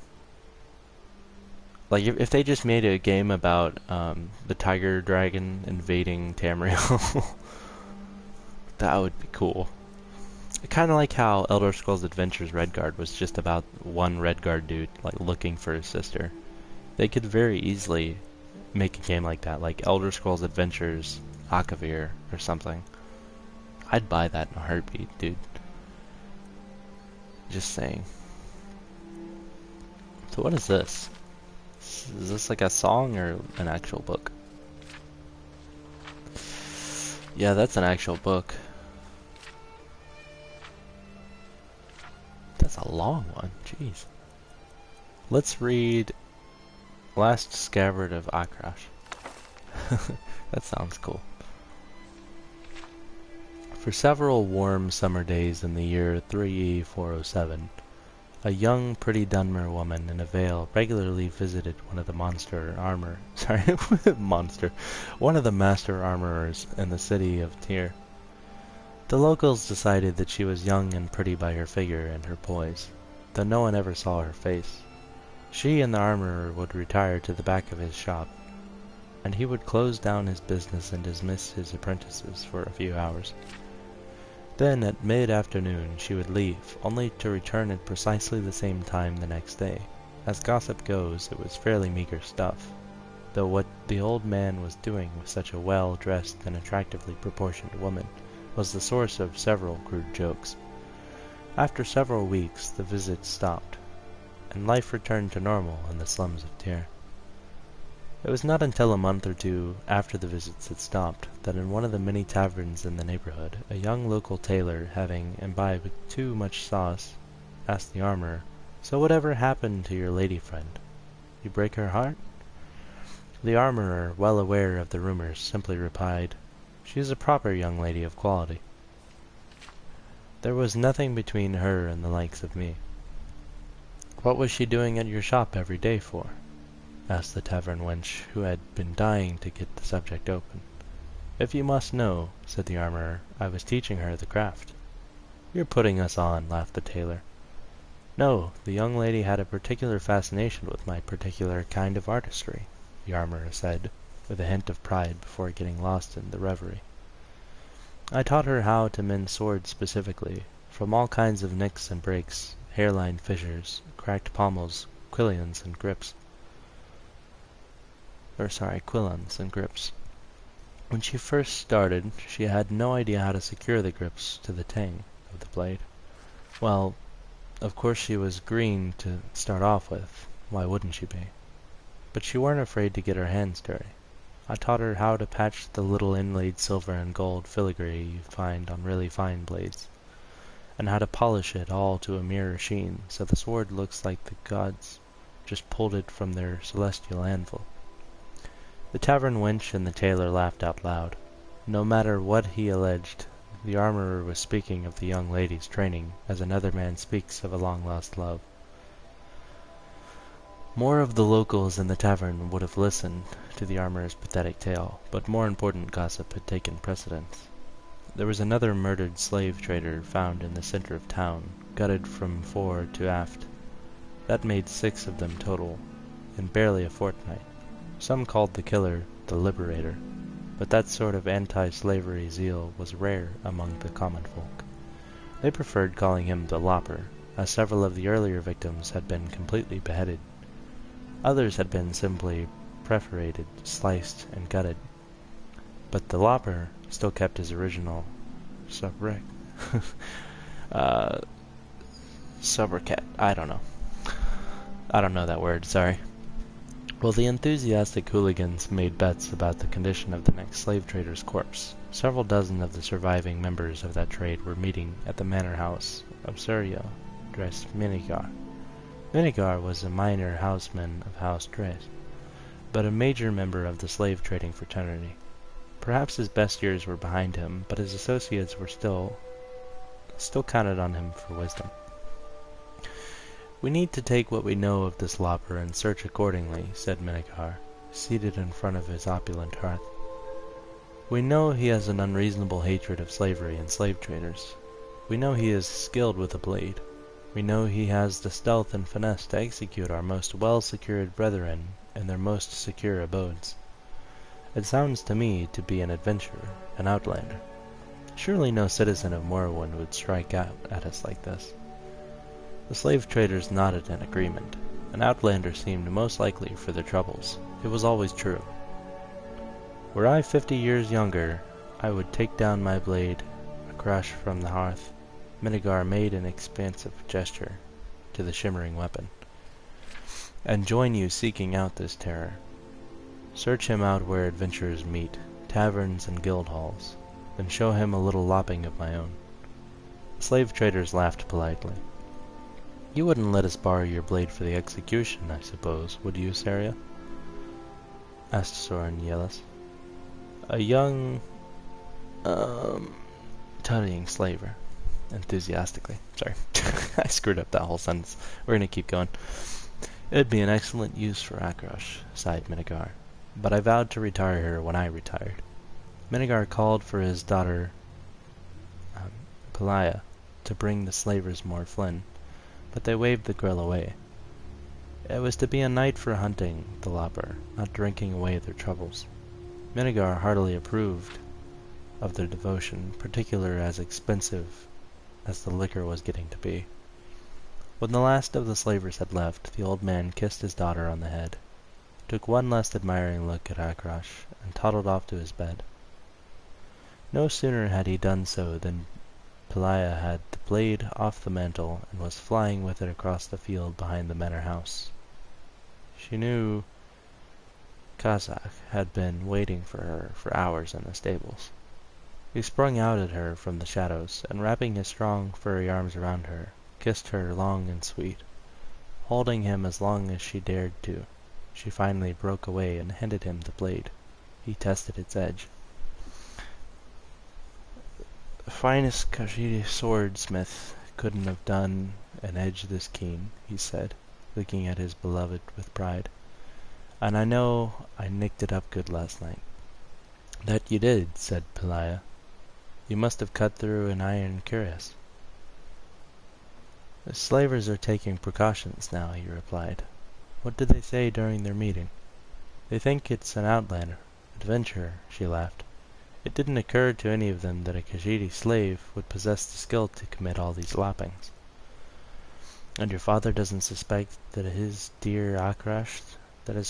S1: Like if they just made a game about the tiger dragon invading Tamriel, that would be cool. Kind of like how Elder Scrolls Adventures Redguard was just about one Redguard dude like looking for his sister. They could very easily make a game like that, like Elder Scrolls Adventures Akavir or something. I'd buy that in a heartbeat, dude. Just saying. So what is this? Is this like a song or an actual book? Yeah, that's an actual book. That That's a long one. Jeez. Let's read Last Scabbard of Akrash. That sounds cool. For several warm summer days in the year 3E407, a young, pretty Dunmer woman in a veil regularly visited one of the one of the master armorers in the city of Tyr. The locals decided that she was young and pretty by her figure and her poise, though no one ever saw her face. She and the armorer would retire to the back of his shop, and he would close down his business and dismiss his apprentices for a few hours. Then, at mid-afternoon, she would leave, only to return at precisely the same time the next day. As gossip goes, it was fairly meager stuff, though what the old man was doing with such a well-dressed and attractively proportioned woman was the source of several crude jokes. After several weeks, the visits stopped, and life returned to normal in the slums of Tyr. It was not until a month or two after the visits had stopped that in one of the many taverns in the neighborhood, a young local tailor, having imbibed too much sauce, asked the armorer, "So whatever happened to your lady friend? You break her heart?" The armorer, well aware of the rumors, simply replied, "She is a proper young lady of quality. There was nothing between her and the likes of me." "What was she doing at your shop every day for?" asked the tavern wench, who had been dying to get the subject open. "If you must know," said the armorer, "I was teaching her the craft." "You're putting us on," laughed the tailor. "No, the young lady had a particular fascination with my particular kind of artistry," the armorer said, with a hint of pride before getting lost in the reverie. "I taught her how to mend swords specifically, from all kinds of nicks and breaks, hairline fissures, cracked pommels, quillons and grips. When she first started, she had no idea how to secure the grips to the tang of the blade. Well, of course she was green to start off with. Why wouldn't she be? But she weren't afraid to get her hands dirty. I taught her how to patch the little inlaid silver and gold filigree you find on really fine blades, and how to polish it all to a mirror sheen, so the sword looks like the gods just pulled it from their celestial anvil." The tavern wench and the tailor laughed out loud. No matter what he alleged, the armorer was speaking of the young lady's training as another man speaks of a long-lost love. More of the locals in the tavern would have listened to the armorer's pathetic tale, but more important gossip had taken precedence. There was another murdered slave trader found in the center of town, gutted from fore to aft. That made 6 of them total, in barely a fortnight. Some called the killer the Liberator, but that sort of anti-slavery zeal was rare among the common folk. They preferred calling him the Lopper, as several of the earlier victims had been completely beheaded. Others had been simply perforated, sliced, and gutted. But the Lopper still kept his original sobriquet. Sobriquet. I don't know that word, sorry. Well, the enthusiastic hooligans made bets about the condition of the next slave trader's corpse. Several dozen of the surviving members of that trade were meeting at the manor house of Suryo, Dres Minigar. Minigar was a minor houseman of House Dres, but a major member of the slave trading fraternity. Perhaps his best years were behind him, but his associates were still counted on him for wisdom. "We need to take what we know of this Lopper and search accordingly," said Minigar, seated in front of his opulent hearth. "We know he has an unreasonable hatred of slavery and slave traders. We know he is skilled with a blade. We know he has the stealth and finesse to execute our most well-secured brethren in their most secure abodes. It sounds to me to be an adventurer, an outlander. Surely no citizen of Morrowind would strike out at us like this." The slave traders nodded in agreement. An outlander seemed most likely for their troubles. It was always true. "Were I 50 years younger, I would take down my blade, a crash from the hearth." Minigar made an expansive gesture to the shimmering weapon, "and join you seeking out this terror. Search him out where adventurers meet, taverns and guild halls, then show him a little lopping of my own." The slave traders laughed politely. You wouldn't let us borrow your blade for the execution, I suppose, would you, Saria? Asked Soren Yelis. A young, tutting slaver. Enthusiastically. Sorry. I screwed up that whole sentence. We're gonna keep going. It'd be an excellent use for Akrosh, sighed Minigar. But I vowed to retire her when I retired. Minigar called for his daughter, Pelaya, to bring the slavers more Flynn, but they waved the girl away. It was to be a night for hunting the lopper, not drinking away their troubles. Minigar heartily approved of their devotion, particularly as expensive as the liquor was getting to be. When the last of the slavers had left, the old man kissed his daughter on the head, took one last admiring look at Akrosh, and toddled off to his bed. No sooner had he done so than Pelaya had the blade off the mantle and was flying with it across the field behind the manor house. She knew Kazakh had been waiting for her for hours in the stables. He sprung out at her from the shadows, and wrapping his strong, furry arms around her, kissed her long and sweet. Holding him as long as she dared to, she finally broke away and handed him the blade. He tested its edge. The finest Kashidi swordsmith couldn't have done an edge this keen, he said, looking at his beloved with pride. And I know I nicked it up good last night. That you did, said Pelaya. You must have cut through an iron cuirass. The slavers are taking precautions now, he replied. What did they say during their meeting? They think it's an outlander, adventurer, she laughed. It didn't occur to any of them that a Khajiit slave would possess the skill to commit all these lappings. And your father doesn't suspect that his dear Akrosh that is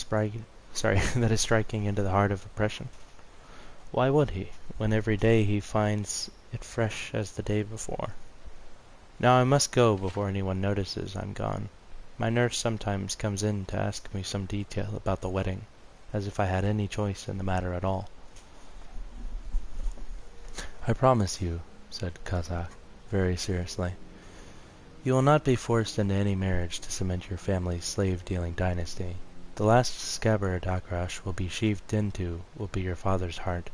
S1: striking into the heart of oppression? Why would he, when every day he finds it fresh as the day before? Now I must go before anyone notices I'm gone. My nurse sometimes comes in to ask me some detail about the wedding, as if I had any choice in the matter at all. I promise you, said Kazakh, very seriously, you will not be forced into any marriage to cement your family's slave-dealing dynasty. The last scabbard Akrosh will be sheathed into will be your father's heart.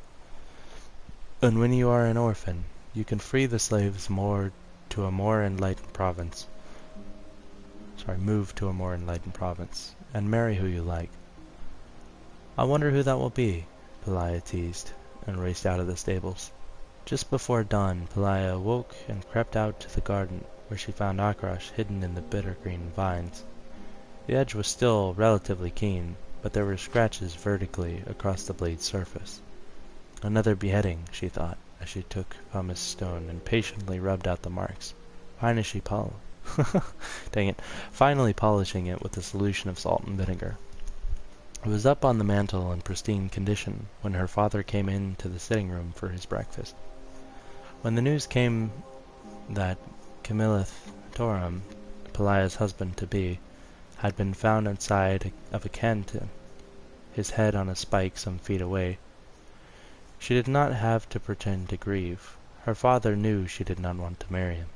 S1: And when you are an orphan, you can free the slaves move to a more enlightened province, and marry who you like. I wonder who that will be, Pelaya teased, and raced out of the stables. Just before dawn, Pelaya awoke and crept out to the garden, where she found Akrosh hidden in the bitter green vines. The edge was still relatively keen, but there were scratches vertically across the blade's surface. Another beheading, she thought, as she took pumice stone and patiently rubbed out the marks. Finally polishing it with a solution of salt and vinegar. It was up on the mantel in pristine condition when her father came into the sitting room for his breakfast. When the news came that Camillith Torum, Pelaya's husband-to-be, had been found outside of a canton, his head on a spike some feet away, she did not have to pretend to grieve. Her father knew she did not want to marry him.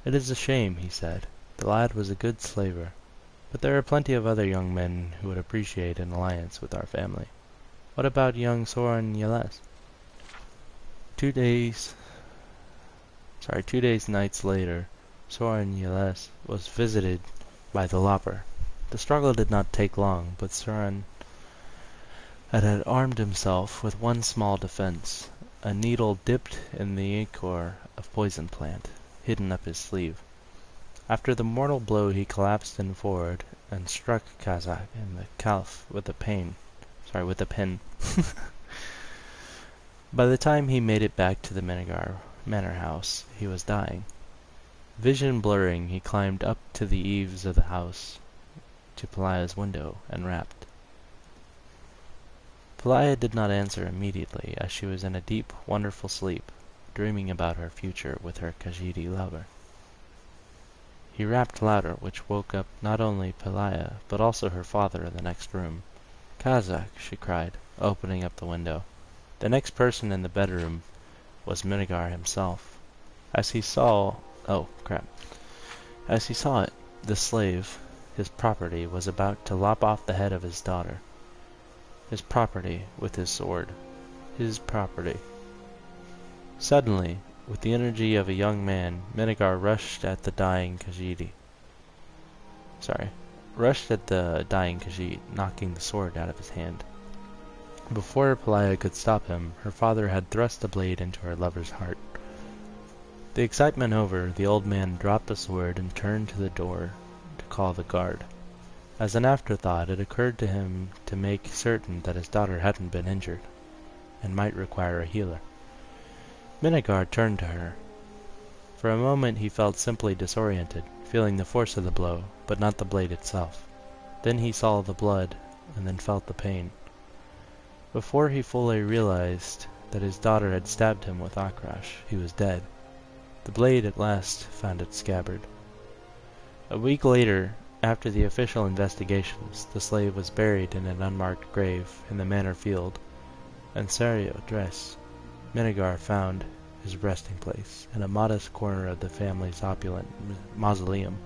S1: It is a shame, he said. The lad was a good slaver, but there are plenty of other young men who would appreciate an alliance with our family. What about young Soren Yeles? 2 days nights later, Soren Yeles was visited by the lopper. The struggle did not take long, but Soren had armed himself with one small defense, a needle dipped in the ichor of poison plant, hidden up his sleeve. After the mortal blow he collapsed in forward and struck Kazakh in the calf with a pin. By the time he made it back to the manor house, he was dying. Vision blurring, he climbed up to the eaves of the house, to Pelaya's window, and rapped. Pelaya did not answer immediately, as she was in a deep, wonderful sleep, dreaming about her future with her Khajiit lover. He rapped louder, which woke up not only Pelaya, but also her father in the next room. Kazakh, she cried, opening up the window. The next person in the bedroom was Minigar himself. As he saw As he saw it, the slave, his property, was about to lop off the head of his daughter. His property with his sword. His property. Suddenly, with the energy of a young man, Benek rushed at the dying Khajiit, knocking the sword out of his hand. Before Pelaya could stop him, her father had thrust the blade into her lover's heart. The excitement over, the old man dropped the sword and turned to the door to call the guard. As an afterthought, it occurred to him to make certain that his daughter hadn't been injured, and might require a healer. Benek turned to her. For a moment he felt simply disoriented, feeling the force of the blow, but not the blade itself. Then he saw the blood, and then felt the pain. Before he fully realized that his daughter had stabbed him with Akrash, he was dead. The blade at last found its scabbard. A week later, after the official investigations, the slave was buried in an unmarked grave in the manor field, and Sario, dressed, Benek found his resting place in a modest corner of the family's opulent mausoleum.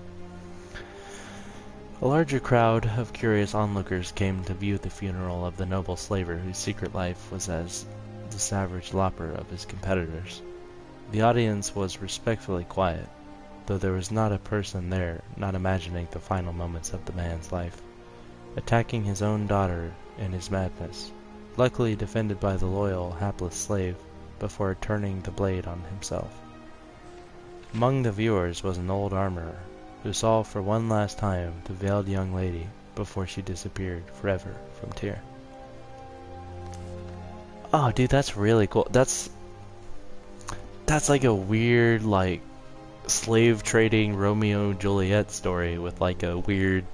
S1: A larger crowd of curious onlookers came to view the funeral of the noble slaver whose secret life was as the savage lopper of his competitors. The audience was respectfully quiet, though there was not a person there not imagining the final moments of the man's life, attacking his own daughter in his madness, luckily defended by the loyal, hapless slave, before turning the blade on himself. Among the viewers was an old armorer, who saw for one last time the veiled young lady before she disappeared forever from Tyr. Oh, dude, that's really cool. That's like a weird, like, slave trading Romeo and Juliet story with like a weird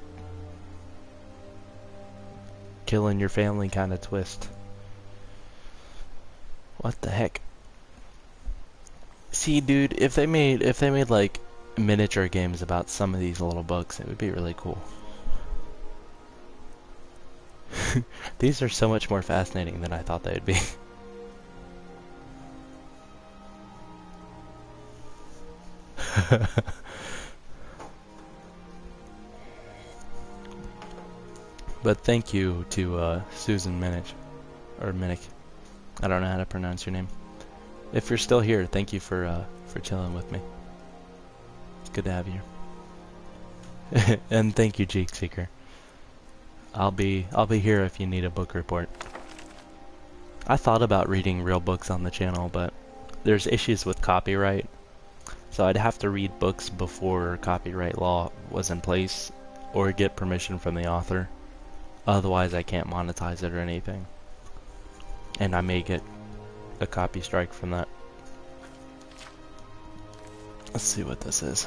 S1: killing your family kind of twist. What the heck? See, dude, if they made like miniature games about some of these little books, it would be really cool. These are so much more fascinating than I thought they would be. But thank you to Susan Benek, or Benek. I don't know how to pronounce your name. If you're still here, thank you for chilling with me. It's good to have you here. And thank you, Geek Seeker. I'll be here if you need a book report. I thought about reading real books on the channel, but there's issues with copyright. So I'd have to read books before copyright law was in place, or get permission from the author. Otherwise I can't monetize it or anything. And I may get a copy strike from that. Let's see what this is.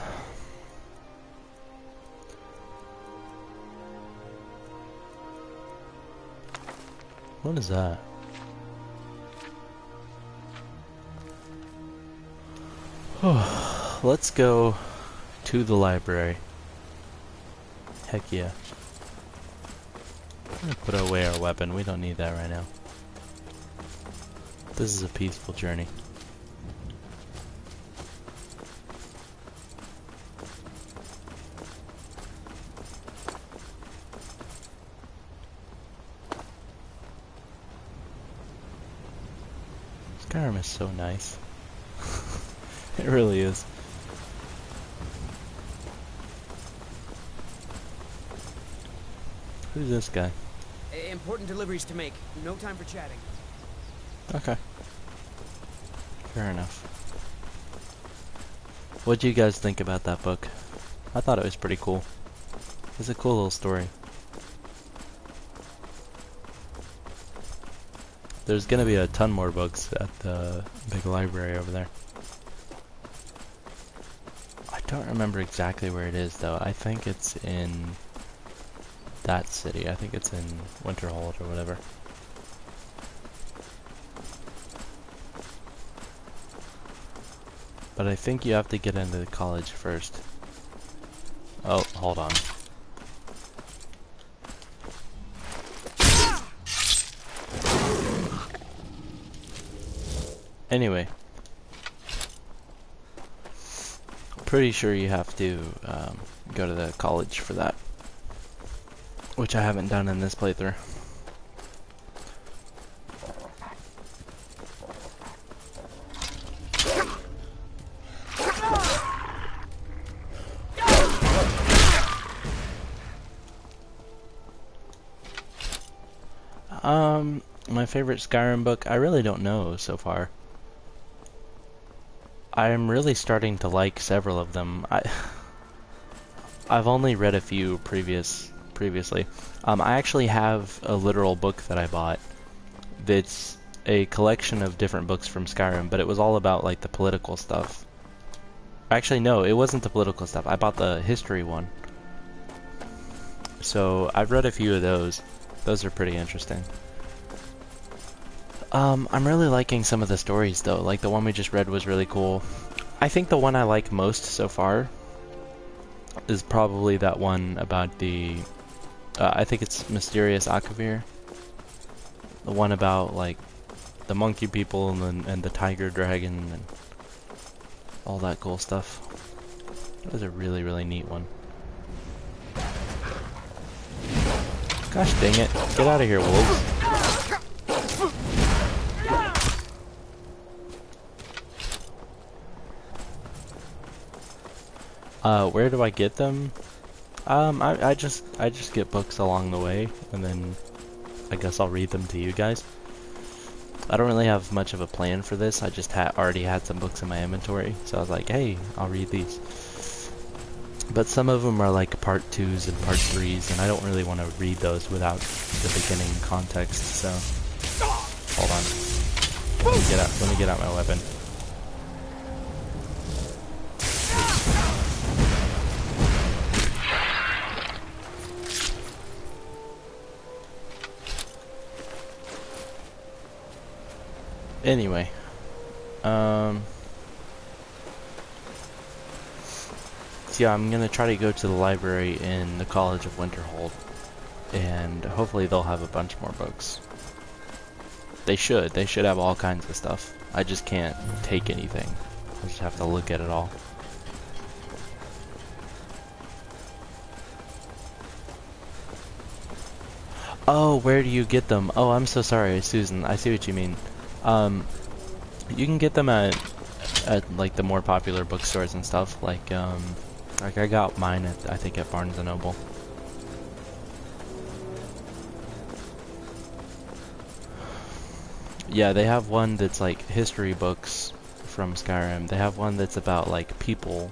S1: What is that? Let's go to the library. Heck yeah. I'm gonna put away our weapon. We don't need that right now. This is a peaceful journey. Skyrim is so nice. It really is. Who's this guy?
S4: Important deliveries to make. No time for chatting.
S1: Okay. Fair enough. What do you guys think about that book? I thought it was pretty cool. It's a cool little story. There's gonna be a ton more books at the big library over there. I don't remember exactly where it is though. I think it's in that city. I think it's in Winterhold or whatever. But I think you have to get into the college first. Oh, hold on. Anyway. pretty sure you have to go to the college for that, which I haven't done in this playthrough. My favorite Skyrim book, I really don't know so far. I'm really starting to like several of them. I've only read a few previously. I actually have a literal book that I bought that's a collection of different books from Skyrim, but it was all about like the political stuff. Actually, no, it wasn't the political stuff. I bought the history one. So I've read a few of those. Those are pretty interesting. I'm really liking some of the stories though. Like the one we just read was really cool. I think the one I like most so far is probably that one about the, I think it's Mysterious Akavir. The one about like the monkey people and the tiger dragon and all that cool stuff. That was a really, really neat one. Gosh dang it. Get out of here, wolves. Where do I get them? I just get books along the way, and then I guess I'll read them to you guys. I don't really have much of a plan for this. I just already had some books in my inventory, so I was like, hey, I'll read these. But some of them are like part 2s and part 3s, and I don't really want to read those without the beginning context. So, hold on. Let me get out my weapon. Anyway, so yeah, I'm gonna try to go to the library in the College of Winterhold, and hopefully they'll have a bunch more books. They should have all kinds of stuff. I just can't take anything. I just have to look at it all. Oh, where do you get them? Oh, I'm so sorry, Susan. I see what you mean. You can get them at like the more popular bookstores and stuff. Like I got mine at, I think, at Barnes and Noble. Yeah, they have one that's like history books from Skyrim. They have one that's about like people,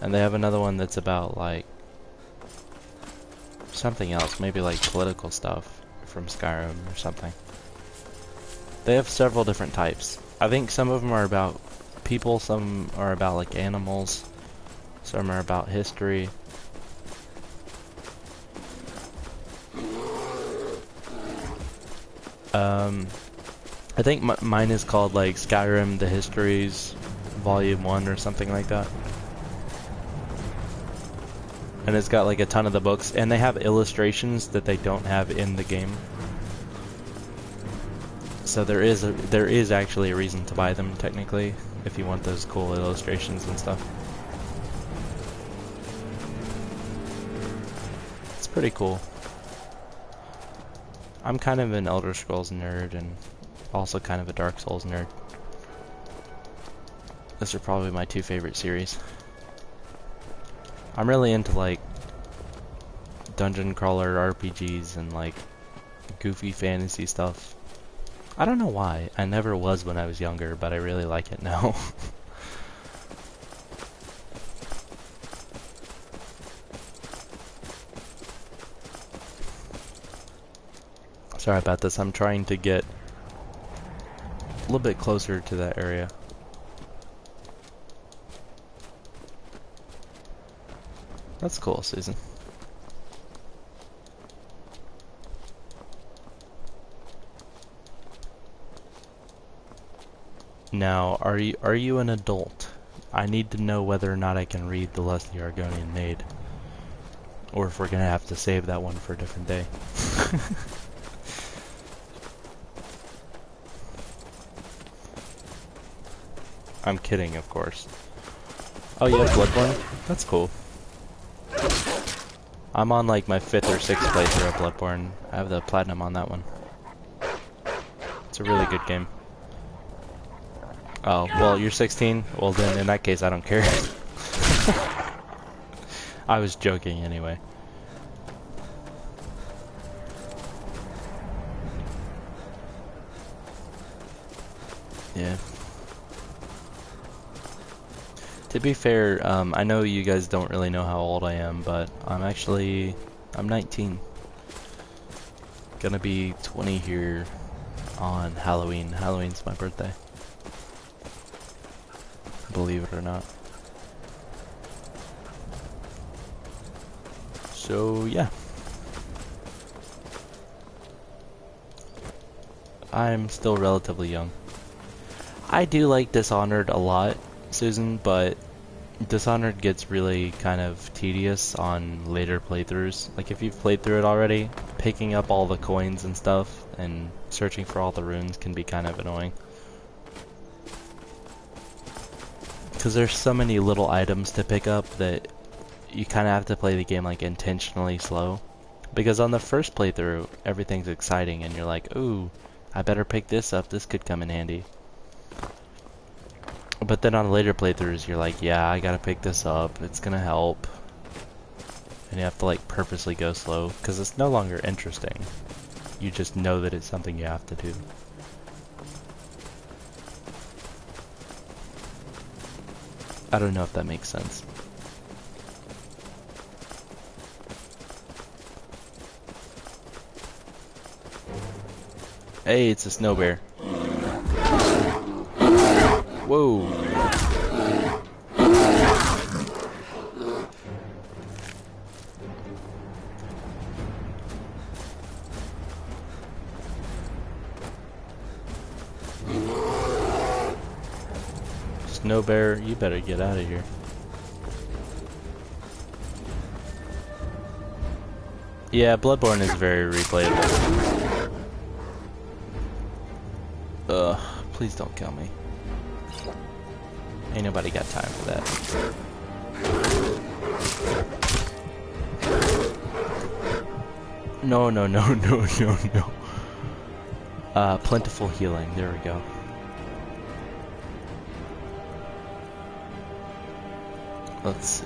S1: and they have another one that's about like something else, maybe like political stuff from Skyrim or something. They have several different types. I think some of them are about people, some are about like animals, some are about history. I think mine is called like Skyrim: The Histories, Volume 1 or something like that. And it's got like a ton of the books, and they have illustrations that they don't have in the game. So there is actually a reason to buy them, technically, if you want those cool illustrations and stuff. It's pretty cool. I'm kind of an Elder Scrolls nerd and also kind of a Dark Souls nerd. Those are probably my two favorite series. I'm really into like dungeon crawler RPGs and like goofy fantasy stuff. I don't know why. I never was when I was younger, but I really like it now. Sorry about this. I'm trying to get a little bit closer to that area. That's cool, Susan. Now, are you an adult? I need to know whether or not I can read the Lust the Argonian Maid, or if we're gonna have to save that one for a different day. I'm kidding, of course. Oh, you have Bloodborne? That's cool. I'm on like my 5th or 6th playthrough of Bloodborne. I have the platinum on that one. It's a really good game. Oh, well, you're 16? Well then, in that case, I don't care. I was joking anyway. Yeah. To be fair, I know you guys don't really know how old I am, but I'm 19. Gonna be 20 here on Halloween. Halloween's my birthday. Believe it or not. So, yeah. I'm still relatively young. I do like Dishonored a lot, Susan, but Dishonored gets really kind of tedious on later playthroughs. Like if you've played through it already, picking up all the coins and stuff and searching for all the runes can be kind of annoying. Because there's so many little items to pick up that you kind of have to play the game like intentionally slow. Because on the first playthrough, everything's exciting and you're like, ooh, I better pick this up, this could come in handy. But then on later playthroughs, you're like, yeah, I gotta pick this up, it's gonna help. And you have to like purposely go slow, because it's no longer interesting. You just know that it's something you have to do. I don't know if that makes sense. Hey, it's a snow bear. Whoa. Snow bear, you better get out of here. Yeah, Bloodborne is very replayable. Ugh, please don't kill me. Ain't nobody got time for that. No, no, no, no, no, no. Plentiful healing, there we go. Let's see.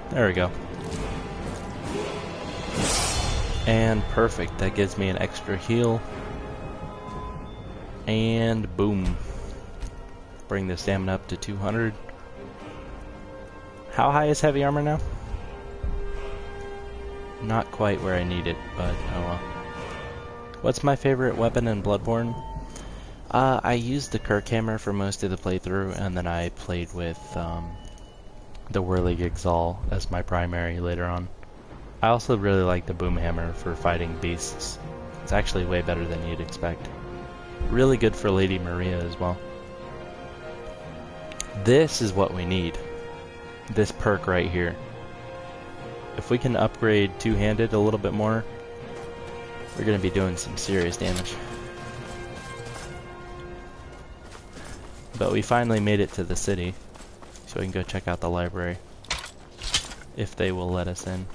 S1: There we go. And perfect, that gives me an extra heal. And boom. Bring the stamina up to 200. How high is heavy armor now? Not quite where I need it, but oh well. What's my favorite weapon in Bloodborne? I used the Kirk hammer for most of the playthrough, and then I played with the Whirlig Exal as my primary later on. I also really like the boom hammer for fighting beasts. It's actually way better than you'd expect. Really good for Lady Maria as well. This is what we need. This perk right here. If we can upgrade two-handed a little bit more, we're going to be doing some serious damage. But we finally made it to the city, so we can go check out the library. If they will let us in.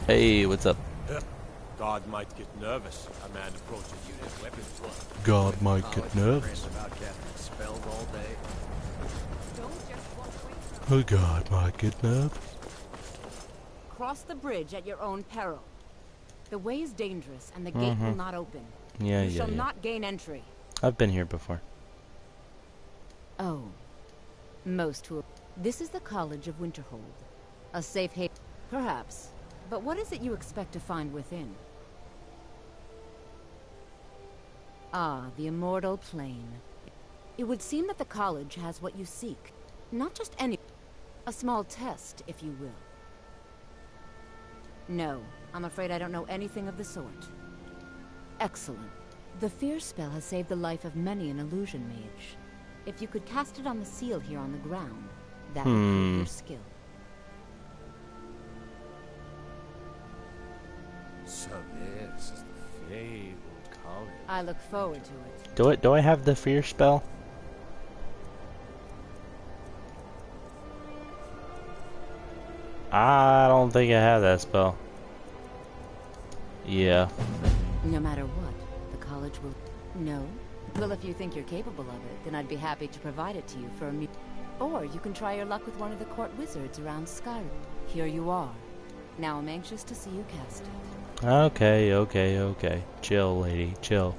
S1: Hey, what's up?
S5: God might get nervous. A man approaches you with weapons.
S1: God might get nervous. Oh, God might get nervous.
S3: Cross the bridge at your own peril. The way is dangerous, and the gate will not open.
S1: Yeah,
S3: you shall not gain entry.
S1: I've been here before.
S3: Oh, most will. This is the College of Winterhold. A safe haven, perhaps. But what is it you expect to find within? Ah, the immortal plane. It would seem that the college has what you seek. Not just any... a small test, if you will. No, I'm afraid I don't know anything of the sort. Excellent. The fear spell has saved the life of many an illusion mage. If you could cast it on the seal here on the ground, that would prove your skill.
S5: So this is the fabled college.
S3: I look forward to it.
S1: Do I have the fear spell? I don't think I have that spell. Yeah.
S3: No matter what, the college will... No? Well, if you think you're capable of it, then I'd be happy to provide it to you for a mu... Or you can try your luck with one of the court wizards around Skyrim. Here you are. Now I'm anxious to see you cast it.
S1: Okay, okay, okay. Chill, lady, chill.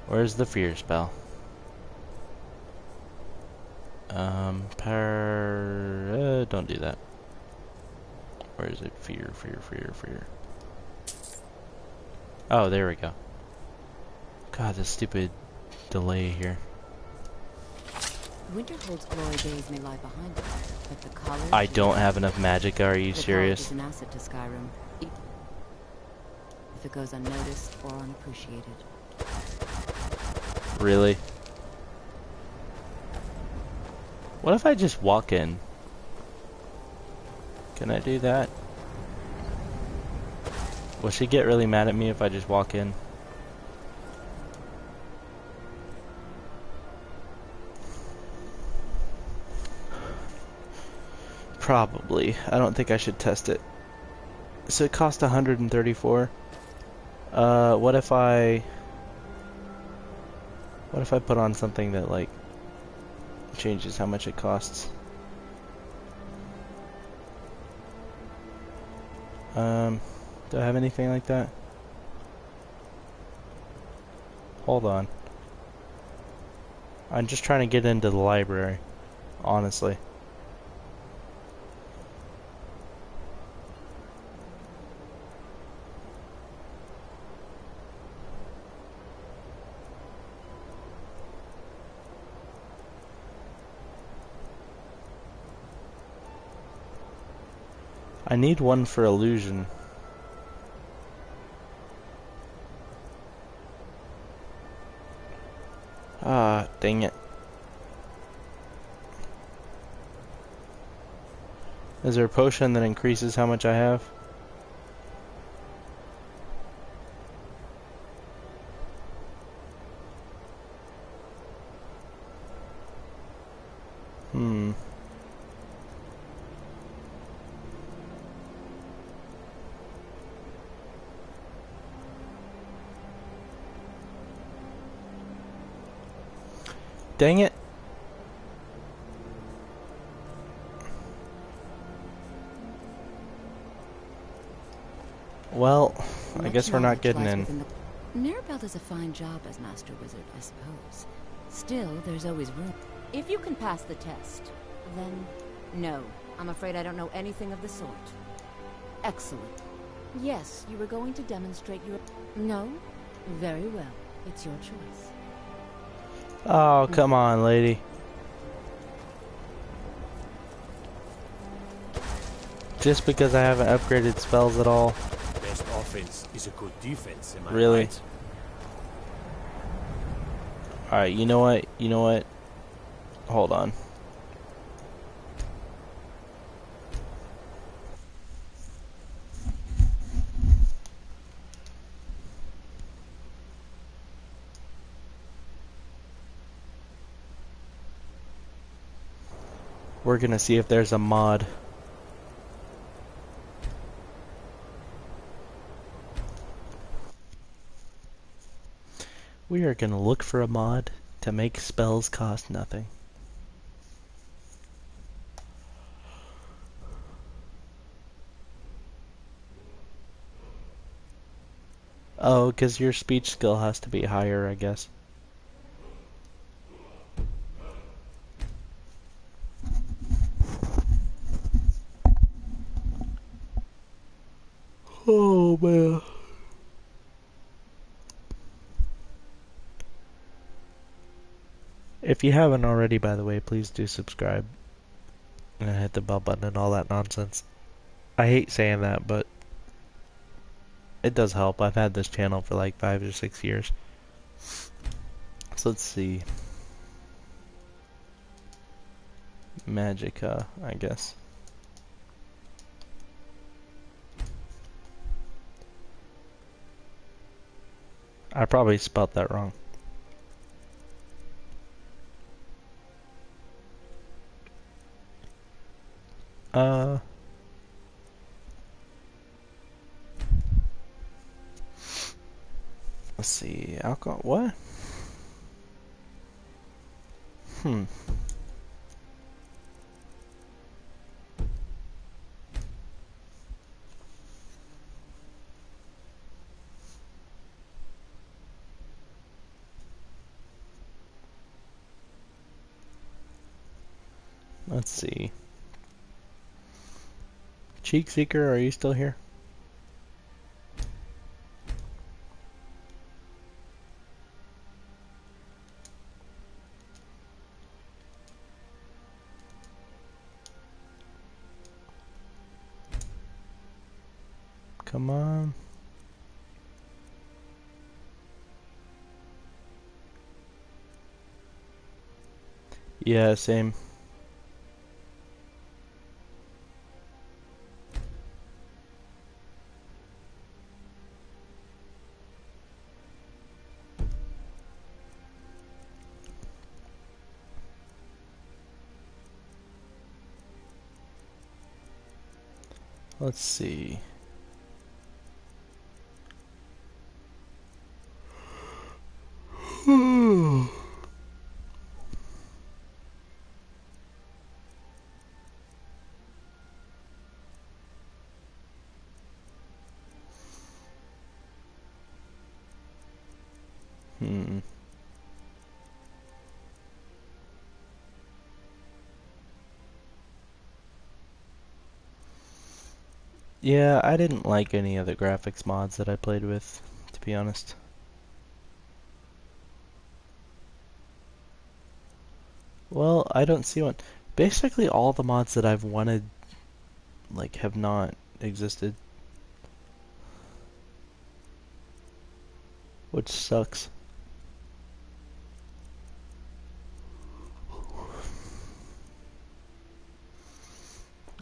S1: Where's the fear spell? Don't do that. Where is it? Fear, fear, fear, fear. Oh, there we go. God, this stupid delay here.
S3: Winterhold's glory days may lie behind us, but the college...
S1: I don't have enough magic, are you serious?
S3: The college is an asset to Skyrim. If it goes unnoticed or unappreciated.
S1: Really? What if I just walk in? Can I do that? Will she get really mad at me if I just walk in? Probably. I don't think I should test it. So it cost 134. What if I put on something that like changes how much it costs? Do I have anything like that? Hold on. I'm just trying to get into the library, honestly. I need one for illusion. Ah, dang it. Is there a potion that increases how much I have? Dang it. Well, I guess we're not getting in.
S3: Mirabelle does a fine job as Master Wizard, I suppose. Still, there's always room. If you can pass the test, then... No, I'm afraid I don't know anything of the sort. Excellent. Yes, you were going to demonstrate your... No? Very well. It's your choice.
S1: Oh, come on, lady. Just because I haven't upgraded spells at all.
S5: Best offense is a good defense, am I
S1: Really?
S5: right?
S1: Alright, you know what? You know what? Hold on. We're gonna see if there's a mod. We are gonna look for a mod to make spells cost nothing. Oh, because your speech skill has to be higher, I guess. Oh man. If you haven't already, by the way, please do subscribe and hit the bell button and all that nonsense. I hate saying that, but it does help. I've had this channel for like 5 or 6 years. So let's see. Magica, I guess. I probably spelt that wrong. Let's see. Alcohol. What? Hmm. Let's see. Cheek Seeker, are you still here? Come on. Yeah, same. Let's see. Hmm. Yeah, I didn't like any of the graphics mods that I played with, to be honest. Well, I don't see one. Basically, all the mods that I've wanted, like, have not existed. Which sucks.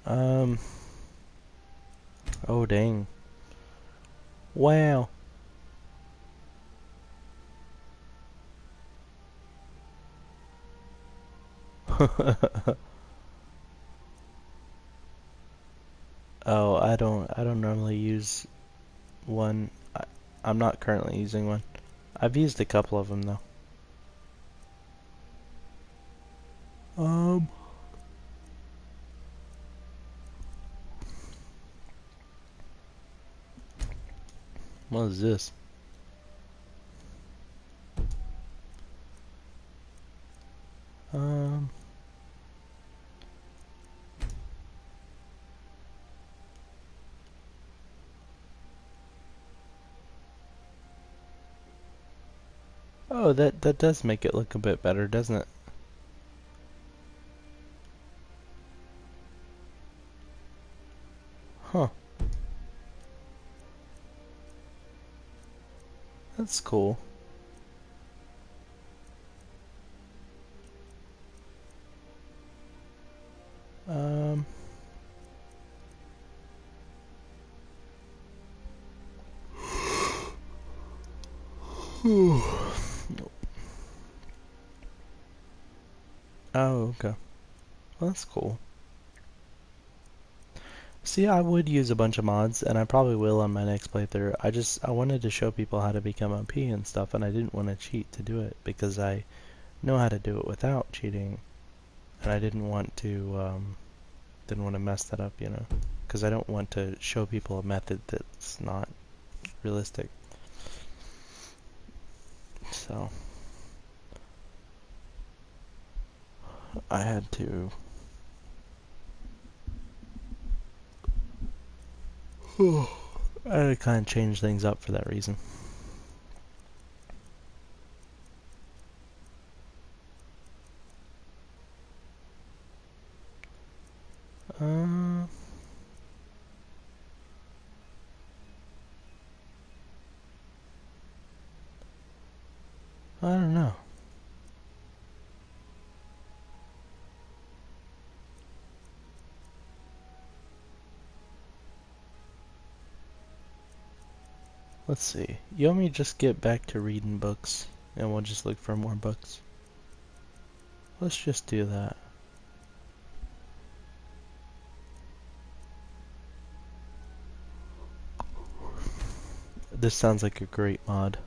S1: Um. Oh, dang. Wow. Oh, I don't normally use one. I'm not currently using one. I've used a couple of them though. Um, what is this? Um, oh, that does make it look a bit better, doesn't it? Huh. That's cool. Um, oh, okay. Well, that's cool. See, I would use a bunch of mods, and I probably will on my next playthrough. I wanted to show people how to become OP and stuff, and I didn't want to cheat to do it, because I know how to do it without cheating, and I didn't want to mess that up, you know, because I don't want to show people a method that's not realistic. So, I had to... I had to kind of change things up for that reason. Uh, I don't know. Let's see. You want me to just get back to reading books and we'll just look for more books? Let's just do that. This sounds like a great mod.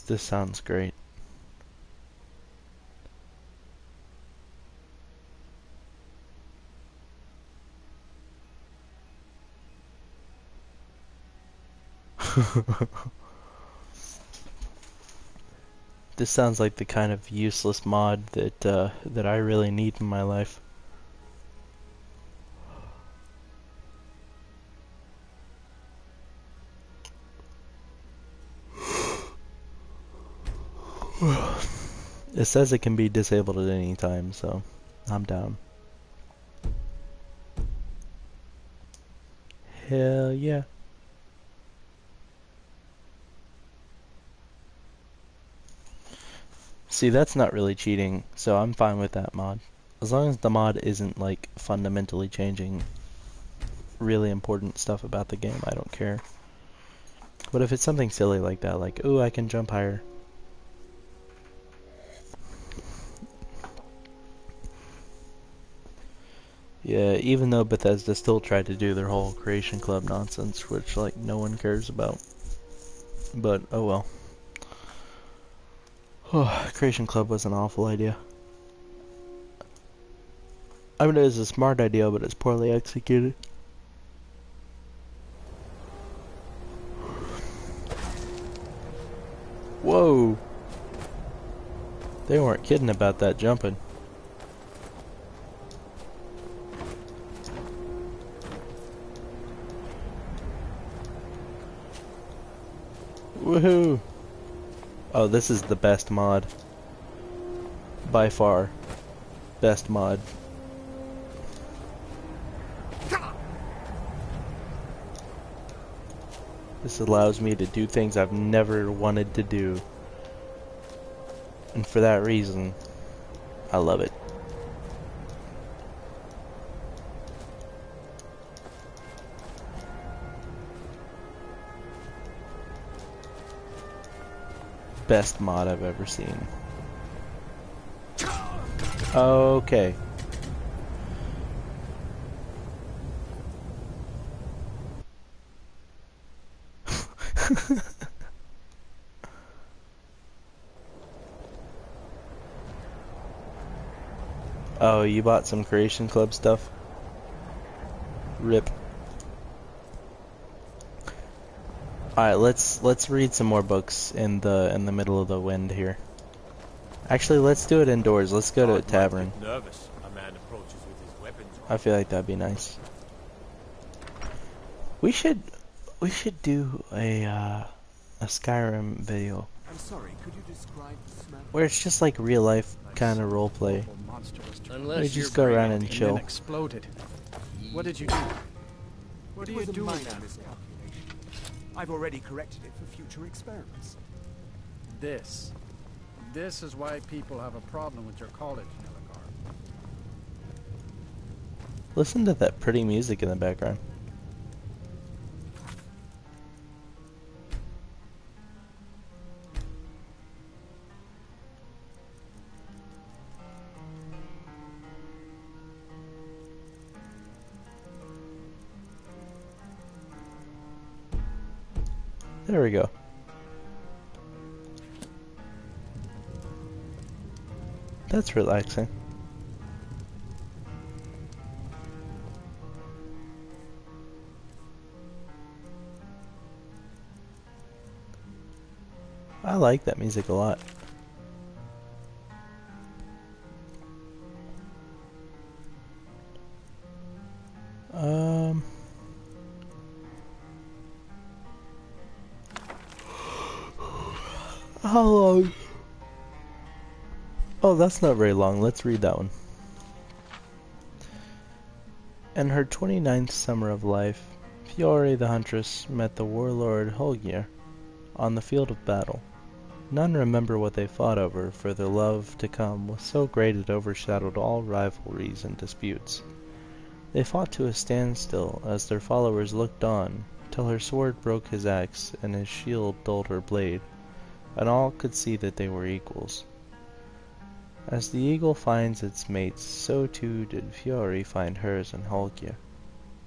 S1: This sounds great. This sounds like the kind of useless mod that that I really need in my life. It says it can be disabled at any time, so I'm down. Hell yeah. See, that's not really cheating, so I'm fine with that mod. As long as the mod isn't like fundamentally changing really important stuff about the game, I don't care. But if it's something silly like that, like, ooh, I can jump higher. Yeah, even though Bethesda still tried to do their whole Creation Club nonsense, which, like, no one cares about. But, oh well. Oh, Creation Club was an awful idea. I mean, it was a smart idea, but it's poorly executed. Whoa! They weren't kidding about that jumping. Woohoo! Oh, this is the best mod. By far. Best mod. This allows me to do things I've never wanted to do. And for that reason, I love it. Best mod I've ever seen. Okay. Oh, you bought some Creation Club stuff? Rip. Alright, let's read some more books in the middle of the wind here. Actually, let's do it indoors. Let's go to a tavern.
S5: Nervous. A man approaches with his weapons.
S1: I feel like that'd be nice. We should do a Skyrim video.
S6: I'm sorry, could you describe the smell?
S1: Where it's just like real life kind of role play. We just go around and chill.
S6: Exploded. What did you do? What are you doing now?
S4: I've already corrected it for future experiments.
S6: This is why people have a problem with your college, Nilligar.
S1: Listen to that pretty music in the background. There we go. That's relaxing. I like that music a lot. How long? Oh, that's not very long. Let's read that one. In her 29th summer of life, Fiore the huntress met the warlord Holgir on the field of battle. None remember what they fought over, for their love to come was so great it overshadowed all rivalries and disputes. They fought to a standstill as their followers looked on, till her sword broke his axe and his shield dulled her blade, and all could see that they were equals. As the eagle finds its mates, so too did Fiore find hers in Holgir,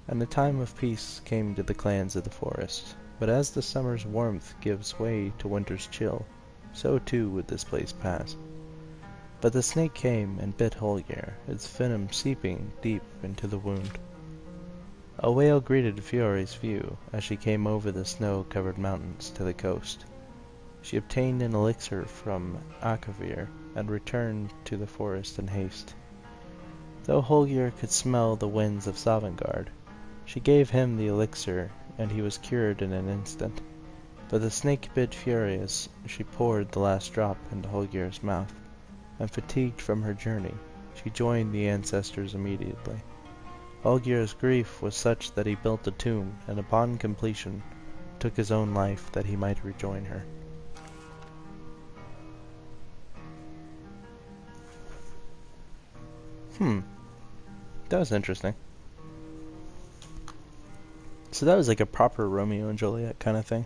S1: and the time of peace came to the clans of the forest. But as the summer's warmth gives way to winter's chill, so too would this place pass. But the snake came and bit Holgir, its venom seeping deep into the wound. A wail greeted Fiore's view as she came over the snow-covered mountains to the coast. She obtained an elixir from Akavir and returned to the forest in haste. Though Holgir could smell the winds of Sovngarde, she gave him the elixir and he was cured in an instant. But the snake bit Fiore as she poured the last drop into Holgir's mouth, and fatigued from her journey, she joined the ancestors immediately. Holgir's grief was such that he built a tomb, and upon completion took his own life that he might rejoin her. That was interesting. So that was like a proper Romeo and Juliet kind of thing.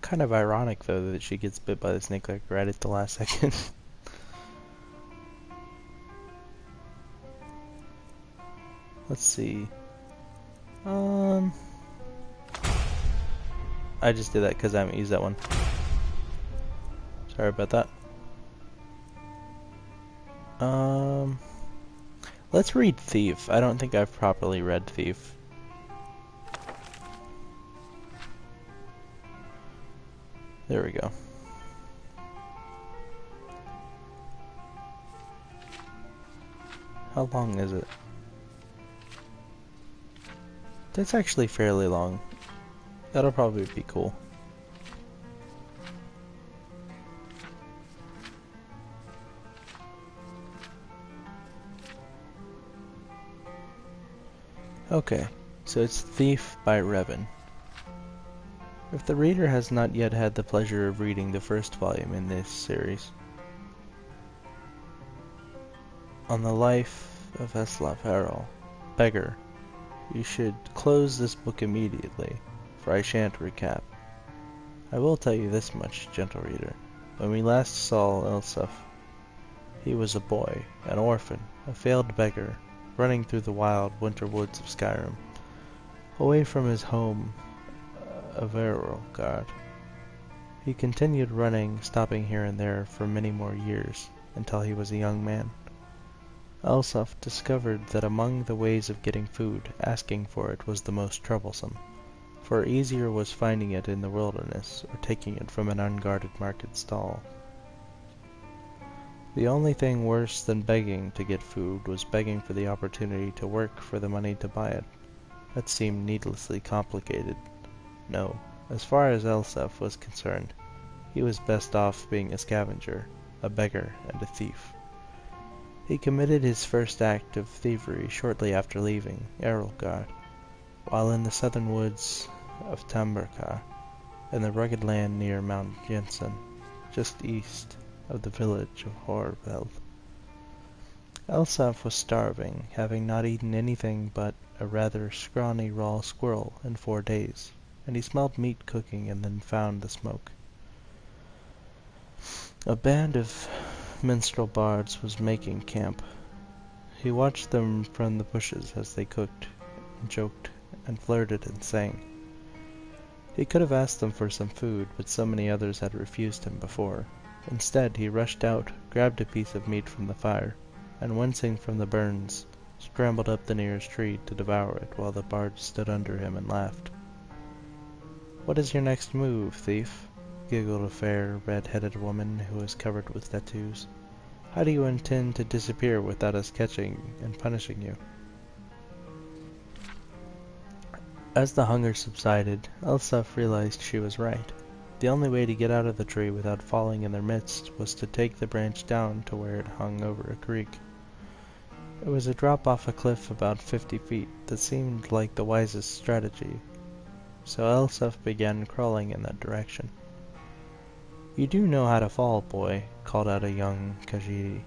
S1: Kind of ironic though that she gets bit by the snake like right at the last second. Let's see. I just did that because I haven't used that one. Sorry about that. Let's read Thief. I don't think I've properly read Thief. There we go. How long is it? That's actually fairly long. That'll probably be cool. Okay, so it's Thief by Revan. If the reader has not yet had the pleasure of reading the first volume in this series, on the life of Eslaf Harel, beggar, you should close this book immediately, for I shan't recap. I will tell you this much, gentle reader. When we last saw Elsef, he was a boy, an orphan, a failed beggar, running through the wild winter woods of Skyrim, away from his home of Errolgard. He continued running, stopping here and there for many more years, until he was a young man. Elsef discovered that among the ways of getting food, asking for it was the most troublesome, for easier was finding it in the wilderness or taking it from an unguarded market stall. The only thing worse than begging to get food was begging for the opportunity to work for the money to buy it. That seemed needlessly complicated. No, as far as Elsef was concerned, he was best off being a scavenger, a beggar, and a thief. He committed his first act of thievery shortly after leaving Errolgard, while in the southern woods of Tamberkar, in the rugged land near Mount Jensen, just east of the village of Horveld. Elsef was starving, having not eaten anything but a rather scrawny raw squirrel in 4 days, and he smelled meat cooking and then found the smoke. A band of minstrel bards was making camp. He watched them from the bushes as they cooked, and joked, and flirted and sang. He could have asked them for some food, but so many others had refused him before. Instead, he rushed out, grabbed a piece of meat from the fire, and wincing from the burns, scrambled up the nearest tree to devour it while the bards stood under him and laughed. "What is your next move, thief?" giggled a fair, red-headed woman who was covered with tattoos. "How do you intend to disappear without us catching and punishing you?" As the hunger subsided, Elsef realized she was right. The only way to get out of the tree without falling in their midst was to take the branch down to where it hung over a creek. It was a drop off a cliff about 50 feet that seemed like the wisest strategy, so Elsef began crawling in that direction. "You do know how to fall, boy," called out a young Khajiit,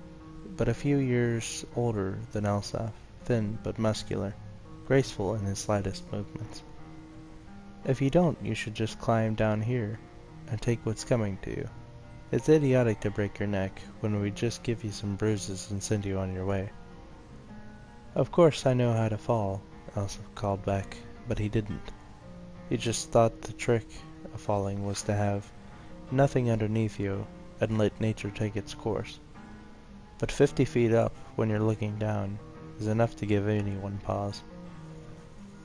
S1: but a few years older than Elsef, thin but muscular, graceful in his slightest movements. "If you don't, you should just climb down here and take what's coming to you. It's idiotic to break your neck when we just give you some bruises and send you on your way." "Of course I know how to fall," Elsef called back, but he didn't. He just thought the trick of falling was to have nothing underneath you and let nature take its course. But 50 feet up, when you're looking down, is enough to give anyone pause.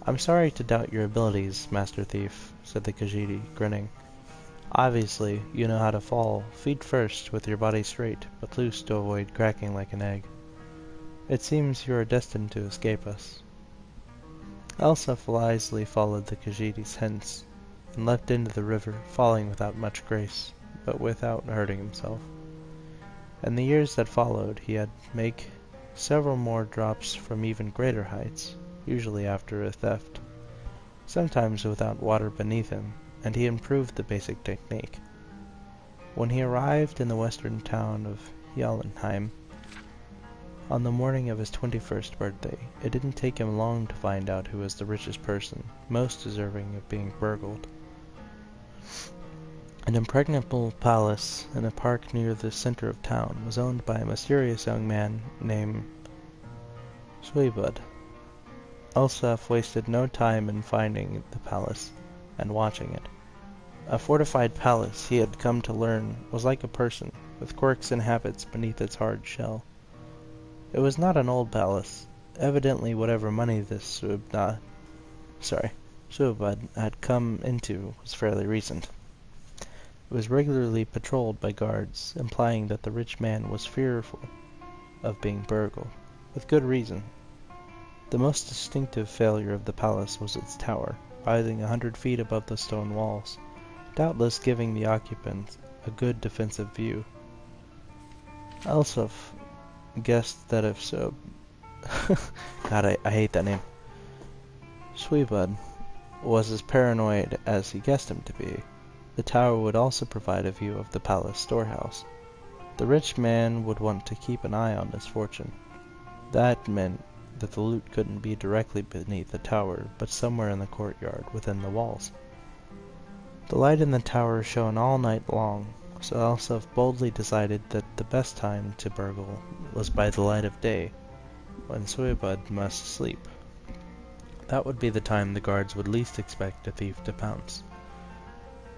S1: "I'm sorry to doubt your abilities, Master Thief," said the Khajiit, grinning. "Obviously, you know how to fall, feet first, with your body straight, but loose to avoid cracking like an egg. It seems you are destined to escape us." Elsef wisely followed the Khajiit's hints, and leapt into the river, falling without much grace, but without hurting himself. In the years that followed, he had make several more drops from even greater heights, usually after a theft, sometimes without water beneath him, and he improved the basic technique. When he arrived in the western town of Jotunheim, on the morning of his 21st birthday, it didn't take him long to find out who was the richest person, most deserving of being burgled. An impregnable palace in a park near the center of town was owned by a mysterious young man named Suibud. Elsef wasted no time in finding the palace and watching it. A fortified palace, he had come to learn, was like a person, with quirks and habits beneath its hard shell. It was not an old palace. Evidently whatever money this Suibud had come into was fairly recent. It was regularly patrolled by guards, implying that the rich man was fearful of being burgled, with good reason. The most distinctive failure of the palace was its tower, rising 100 feet above the stone walls, doubtless giving the occupants a good defensive view. Elsef guessed that if so... God, I hate that name. Suibud was as paranoid as he guessed him to be. The tower would also provide a view of the palace storehouse. The rich man would want to keep an eye on his fortune. That meant that the loot couldn't be directly beneath the tower, but somewhere in the courtyard within the walls. The light in the tower shone all night long, so Elsef boldly decided that the best time to burgle was by the light of day, when Suibud must sleep. That would be the time the guards would least expect a thief to pounce.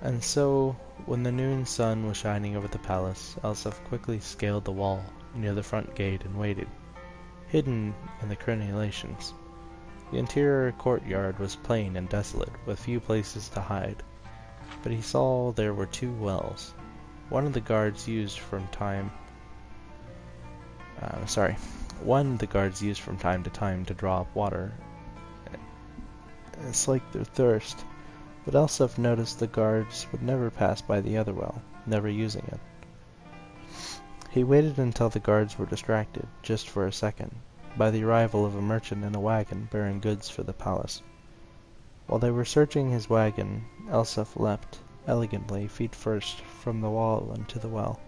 S1: And so, when the noon sun was shining over the palace, Elsef quickly scaled the wall near the front gate and waited, hidden in the crenellations. The interior courtyard was plain and desolate, with few places to hide, but he saw there were 2 wells. One the guards used from time to time to draw up water, slake their thirst, but Elsef noticed the guards would never pass by the other well, never using it. He waited until the guards were distracted, just for a second, by the arrival of a merchant in a wagon bearing goods for the palace. While they were searching his wagon, Elsef leapt, elegantly, feet first, from the wall into the well.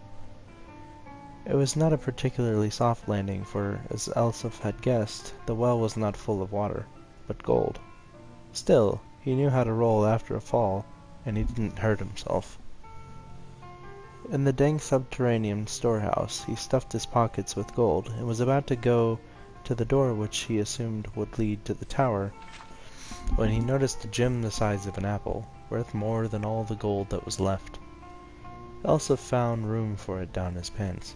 S1: It was not a particularly soft landing, for, as Elsef had guessed, the well was not full of water, but gold. Still, he knew how to roll after a fall, and he didn't hurt himself. In the dank subterranean storehouse, he stuffed his pockets with gold, and was about to go to the door which he assumed would lead to the tower, when he noticed a gem the size of an apple, worth more than all the gold that was left. Elsef found room for it down his pants.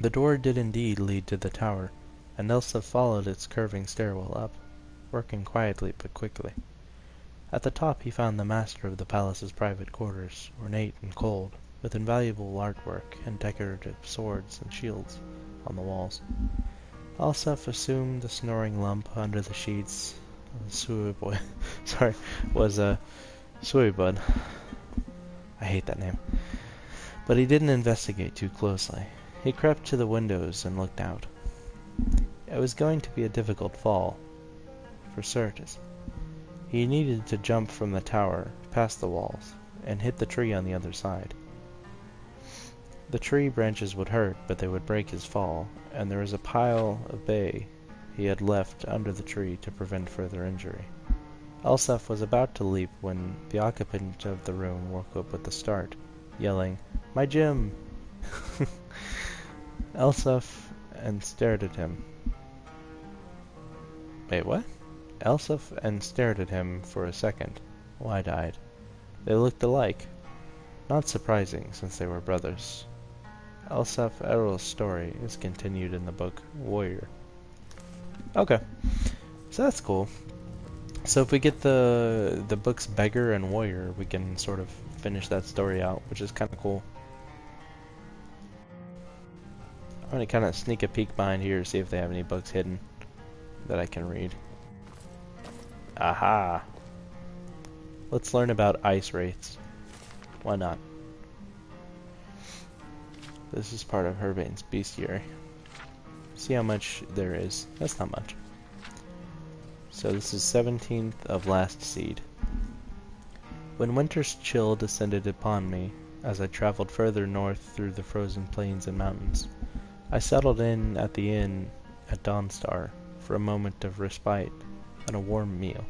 S1: The door did indeed lead to the tower, and Elsef followed its curving stairwell up, working quietly but quickly. At the top he found the master of the palace's private quarters, ornate and cold, with invaluable artwork and decorative swords and shields on the walls. Elsef assumed the snoring lump under the sheets. Suibud. I hate that name. But he didn't investigate too closely. He crept to the windows and looked out. It was going to be a difficult fall, for certain. He needed to jump from the tower, past the walls, and hit the tree on the other side. The tree branches would hurt, but they would break his fall, and there was a pile of bay he had left under the tree to prevent further injury. Elsef was about to leap when the occupant of the room woke up with a start, yelling, "My Jim!" Elsef and stared at him. Wait, what? Elsef and stared at him for a second, wide-eyed. They looked alike. Not surprising, since they were brothers. Elsef Errol's story is continued in the book Warrior. Okay, so that's cool. So if we get the books Beggar and Warrior, we can sort of finish that story out, which is kind of cool. I'm going to kind of sneak a peek behind here to see if they have any books hidden that I can read. Aha! Let's learn about ice wraiths. Why not? This is part of Herbane's bestiary. See how much there is. That's not much. So this is 17th of Last Seed. When winter's chill descended upon me, as I traveled further north through the frozen plains and mountains, I settled in at the inn at Dawnstar for a moment of respite and a warm meal.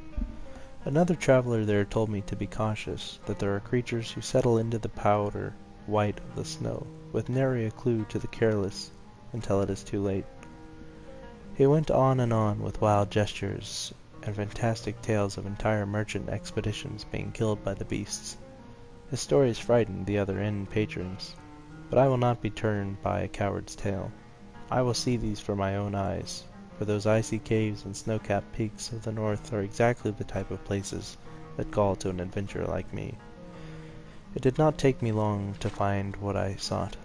S1: Another traveler there told me to be cautious, that there are creatures who settle into the powder white of the snow, with nary a clue to the careless until it is too late. He went on and on with wild gestures and fantastic tales of entire merchant expeditions being killed by the beasts. His stories frightened the other inn patrons, but I will not be turned by a coward's tale. I will see these for my own eyes, for those icy caves and snow-capped peaks of the north are exactly the type of places that call to an adventurer like me. It did not take me long to find what I sought.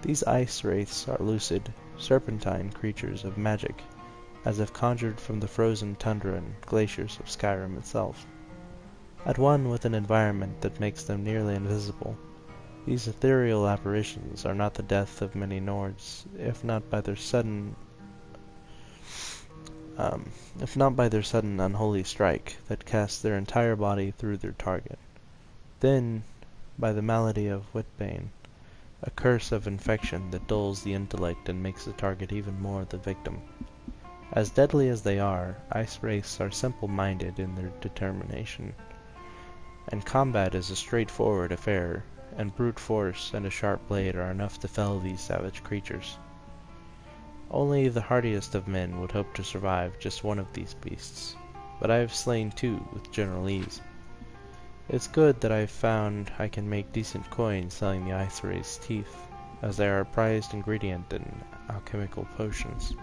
S1: These ice wraiths are lucid, serpentine creatures of magic, as if conjured from the frozen tundra and glaciers of Skyrim itself. At one with an environment that makes them nearly invisible, these ethereal apparitions are not the death of many Nords, if not by their sudden unholy strike that casts their entire body through their target. Then, by the malady of Whitbane, a curse of infection that dulls the intellect and makes the target even more the victim. As deadly as they are, ice wraiths are simple-minded in their determination, and combat is a straightforward affair, and brute force and a sharp blade are enough to fell these savage creatures. Only the hardiest of men would hope to survive just one of these beasts, but I have slain two with general ease. It's good that I've found I can make decent coin selling the ice wraith's teeth, as they are a prized ingredient in alchemical potions.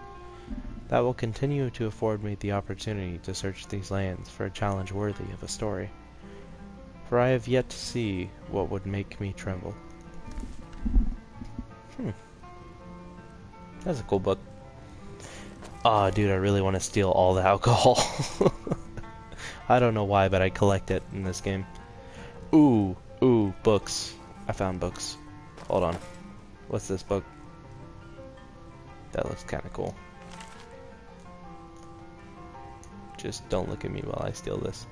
S1: That will continue to afford me the opportunity to search these lands for a challenge worthy of a story, for I have yet to see what would make me tremble. That's a cool book. Aw, dude, I really want to steal all the alcohol. I don't know why, but I collect it in this game. Ooh, books. I found books. Hold on. What's this book? That looks kind of cool. Just don't look at me while I steal this.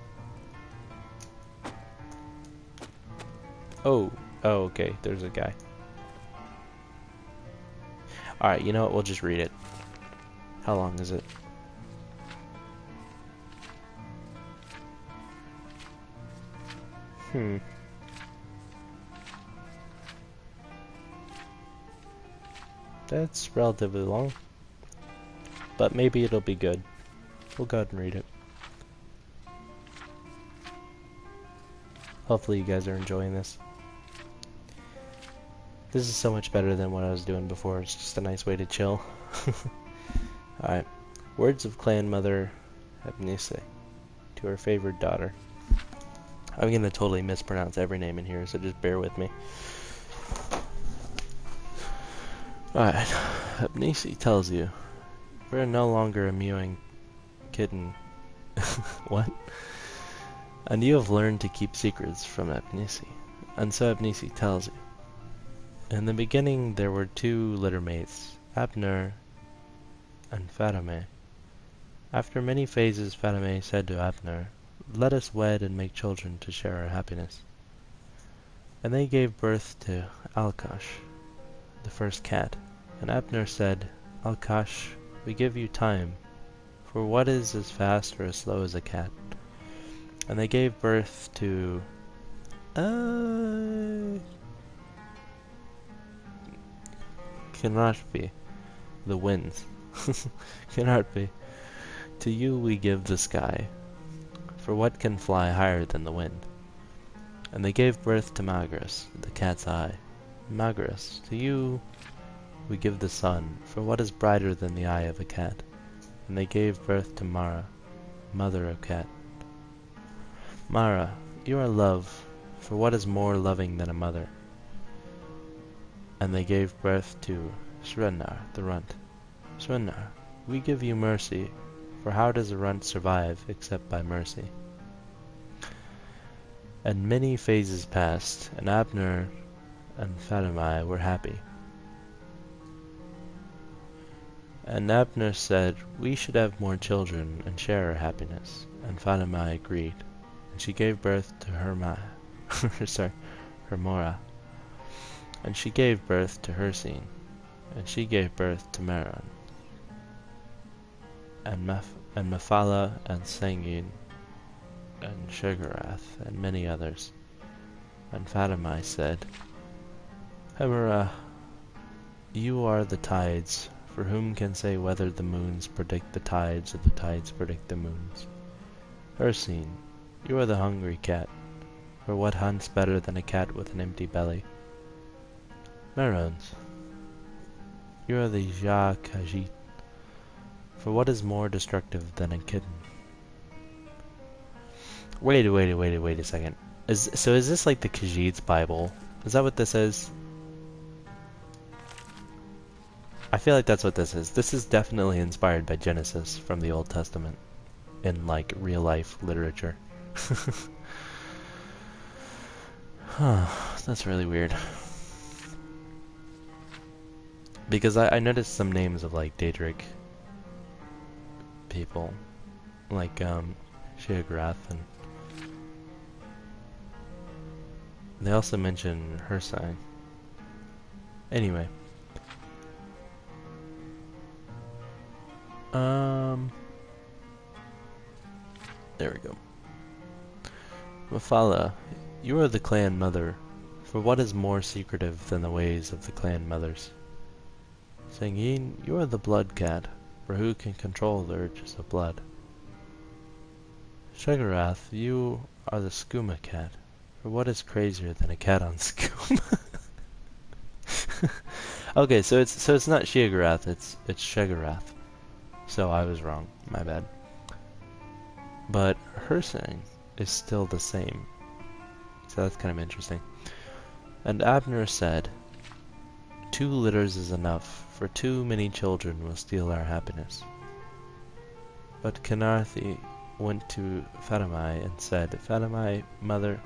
S1: Oh, okay, there's a guy. Alright, you know what, we'll just read it. How long is it? That's relatively long, but maybe it'll be good. We'll go ahead and read it. Hopefully you guys are enjoying this. This is so much better than what I was doing before. It's just a nice way to chill. Alright. Words of Clan Mother Abnise to her favored daughter. I'm gonna totally mispronounce every name in here, so just bear with me. Alright. Abnise tells you, we're no longer a mewing kitten. What? And you have learned to keep secrets from Abnise. And so Abnise tells you. In the beginning there were two littermates, Abner and Fatime. After many phases, Fatime said to Abner, "Let us wed and make children to share our happiness." And they gave birth to Alkash, the first cat. And Abner said, "Alkash, we give you time, for what is as fast or as slow as a cat?" And they gave birth to... Kinarpi, the winds. Kinarpi, to you we give the sky, for what can fly higher than the wind? And they gave birth to Magras, the cat's eye. Magras, to you we give the sun, for what is brighter than the eye of a cat? And they gave birth to Mara, mother of cat. Mara, you are love, for what is more loving than a mother? And they gave birth to Srenar, the runt. Srenar, we give you mercy, for how does a runt survive except by mercy? And many phases passed, and Abner and Fatime were happy. And Abner said, "We should have more children and share our happiness." And Fatime agreed, and she gave birth to Hermora. And she gave birth to Hercine, and she gave birth to Meron, and Mephala, and Sangin, and Shegarath, and many others. And Fatime said, "Hermora, you are the tides, for whom can say whether the moons predict the tides or the tides predict the moons? Hercine, you are the hungry cat, for what hunts better than a cat with an empty belly? Merons, you are the Ja Khajiit, for what is more destructive than a kitten?" Wait a second. Is this like the Khajiit's Bible? Is that what this is? I feel like that's what this is. This is definitely inspired by Genesis from the Old Testament in like real life literature. Huh, that's really weird. Because I noticed some names of like Daedric people, like Sheogorath, and they also mention Hercine. Anyway. There we go. Mephala, you are the clan mother, for what is more secretive than the ways of the clan mothers? Sangin, you are the blood cat, for who can control the urges of blood? Shegarath, you are the skooma cat, for what is crazier than a cat on skooma? Okay, so it's not Sheogorath, it's Shegarath. So I was wrong, my bad. But Hercine is still the same. So that's kind of interesting. And Abner said, 2 litters is enough, for too many children will steal our happiness. But Kenarthi went to Fatime and said, "Fatime, mother,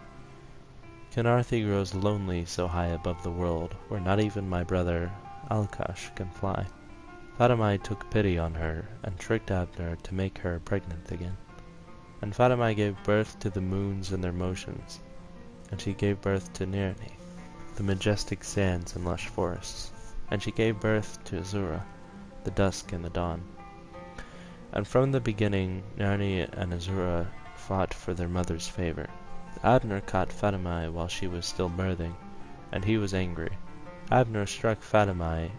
S1: Kenarthi grows lonely so high above the world, where not even my brother Alkash can fly." Fatime took pity on her, and tricked Abner to make her pregnant again. And Fatime gave birth to the moons and their motions, and she gave birth to Nirni, the majestic sands and lush forests, and she gave birth to Azura, the dusk and the dawn. And from the beginning Nirni and Azura fought for their mother's favor. Abner caught Fatime while she was still birthing, and he was angry. Abner struck Fatime,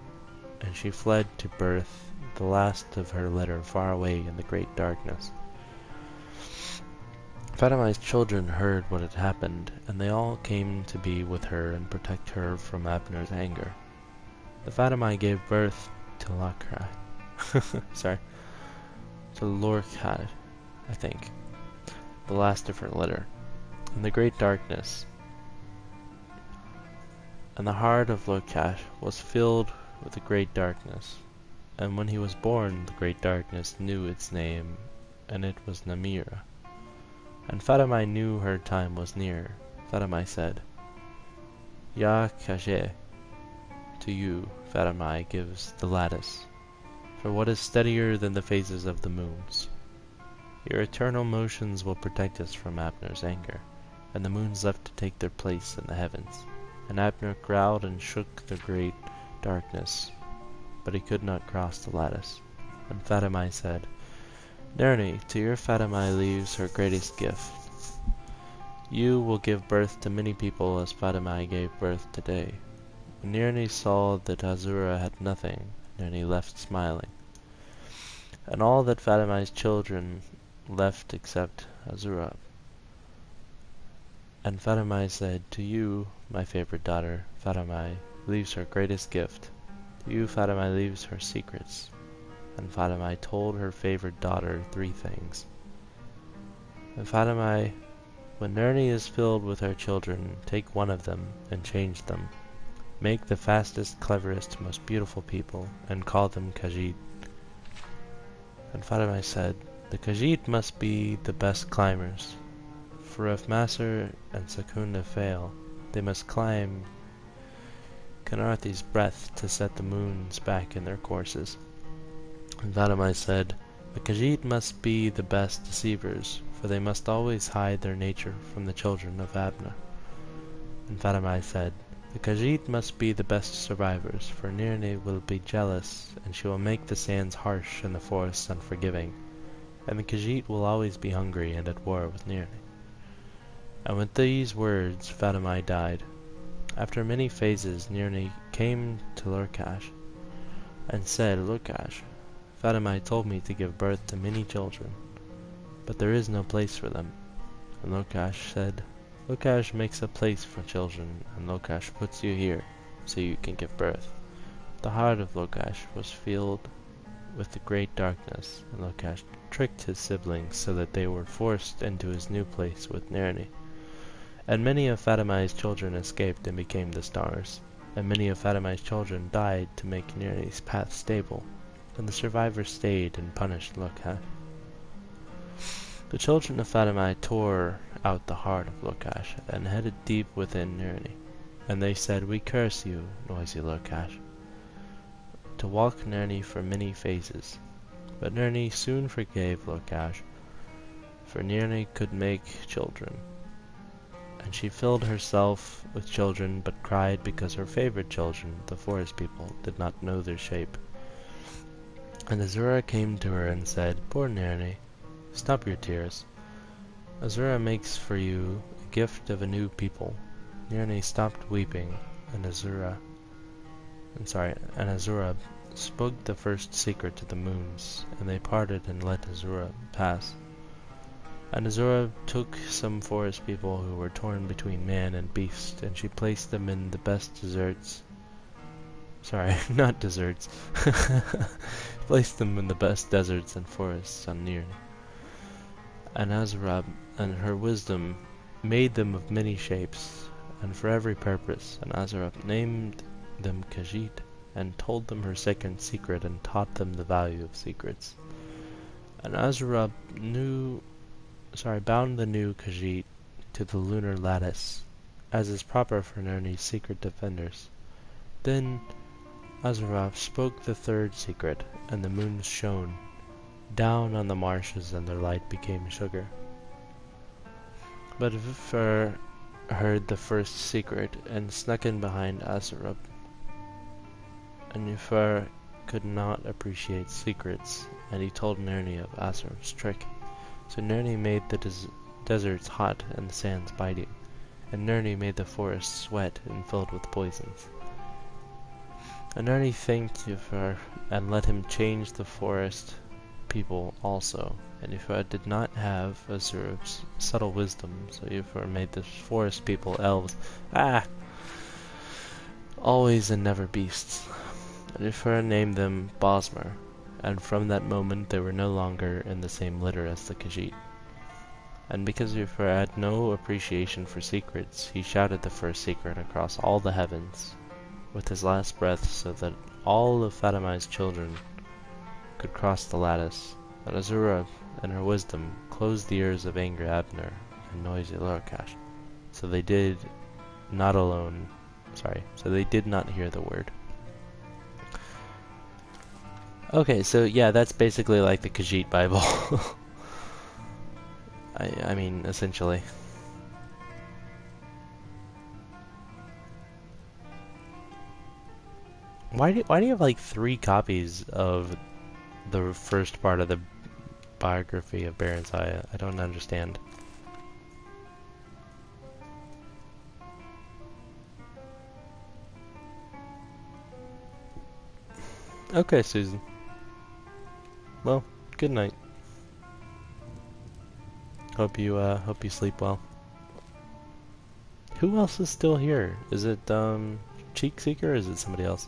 S1: and she fled to birth the last of her litter far away in the great darkness. Fatime's children heard what had happened, and they all came to be with her and protect her from Abner's anger. The Fatime gave birth to Lakrai. To Lorkhad, I think, the last of her litter, in the great darkness. And the heart of Lorkhash was filled with the great darkness, and when he was born, the great darkness knew its name, and it was Namira. And Fatime knew her time was near. Fatime said, "Ya Kaje, to you Fatime gives the lattice, for what is steadier than the phases of the moons? Your eternal motions will protect us from Abner's anger, and the moons left to take their place in the heavens. And Abner growled and shook the great darkness, but he could not cross the lattice. And Fatimai said, Nerni, to your Fatimai leaves her greatest gift. You will give birth to many people as Fatimai gave birth today. When Nerni saw that Azura had nothing, Nerni left smiling. And all that Fatimai's children left except Azura. And Fatimai said, to you, my favorite daughter, Fatimai leaves her greatest gift. To you, Fatimai leaves her secrets. And Fatimai told her favorite daughter 3 things. And Fatimai, when Nerni is filled with her children, take one of them and change them. Make the fastest, cleverest, most beautiful people, and call them Khajiit. And Fatimai said, the Khajiit must be the best climbers, for if Masr and Sakunda fail, they must climb Kanarthi's breath to set the moons back in their courses. And Fatimai said, the Khajiit must be the best deceivers, for they must always hide their nature from the children of Abner. And Fatimai said, the Khajiit must be the best survivors, for Nirni will be jealous, and she will make the sands harsh and the forests unforgiving. And the Khajiit will always be hungry and at war with Nirni. And with these words, Fatimai died. After many phases, Nirni came to Lurkash and said, Lurkash, Fatimai told me to give birth to many children, but there is no place for them. And Lurkash said, Lurkash makes a place for children, and Lurkash puts you here, so you can give birth. The heart of Lurkash was filled with the great darkness, and Lurkash tricked his siblings so that they were forced into his new place with Nirni. And many of Fatimai's children escaped and became the stars, and many of Fatimai's children died to make Nirni's path stable, and the survivors stayed and punished Lurkash. The children of Fatimai tore out the heart of Lurkash and headed deep within Nirni, and they said, we curse you, noisy Lurkash, to walk Nirni for many phases. But Nirni soon forgave Lurkash, for Nirni could make children. And she filled herself with children, but cried because her favorite children, the forest people, did not know their shape. And Azura came to her and said, poor Nirni, stop your tears. Azura makes for you a gift of a new people. Nirni stopped weeping, and Azura spoke the first secret to the moons, and they parted and let Azura pass. And Azura took some forest people who were torn between man and beast, and she placed them in the best deserts. Placed them in the best deserts and forests on Nirni. And Azura, and her wisdom, made them of many shapes, and for every purpose. And Azura named them Khajiit, and told them her second secret, and taught them the value of secrets. And Azura bound the new Khajiit to the lunar lattice, as is proper for Nirni's secret defenders. Then Azura spoke the third secret, and the moons shone down on the marshes, and their light became sugar. But Vifur heard the first secret, and snuck in behind Azura. And Vifur could not appreciate secrets, and he told Nirni of Azura's trick. So Nirni made the deserts hot and the sands biting, and Nirni made the forests sweat and filled with poisons. And Nirni thanked Vifur and let him change the forest people also, and Vifur did not have Azura's subtle wisdom, so Vifur made the forest people elves. Always and never beasts. And Vifur named them Bosmer, and from that moment they were no longer in the same litter as the Khajiit. And because Vifur had no appreciation for secrets, he shouted the first secret across all the heavens with his last breath, so that all of Fatimai's children could cross the lattice. But Azura, in her wisdom, closed the ears of angry Abner and noisy Lurkash, so they did not hear the word. Okay, so yeah, that's basically like the Khajiit Bible. I mean, essentially. Why do you have like 3 copies of the first part of the biography of Baron's Eye? I don't understand. Okay, Susan. Well, good night. Hope you sleep well. Who else is still here? Is it Cheek Seeker or is it somebody else?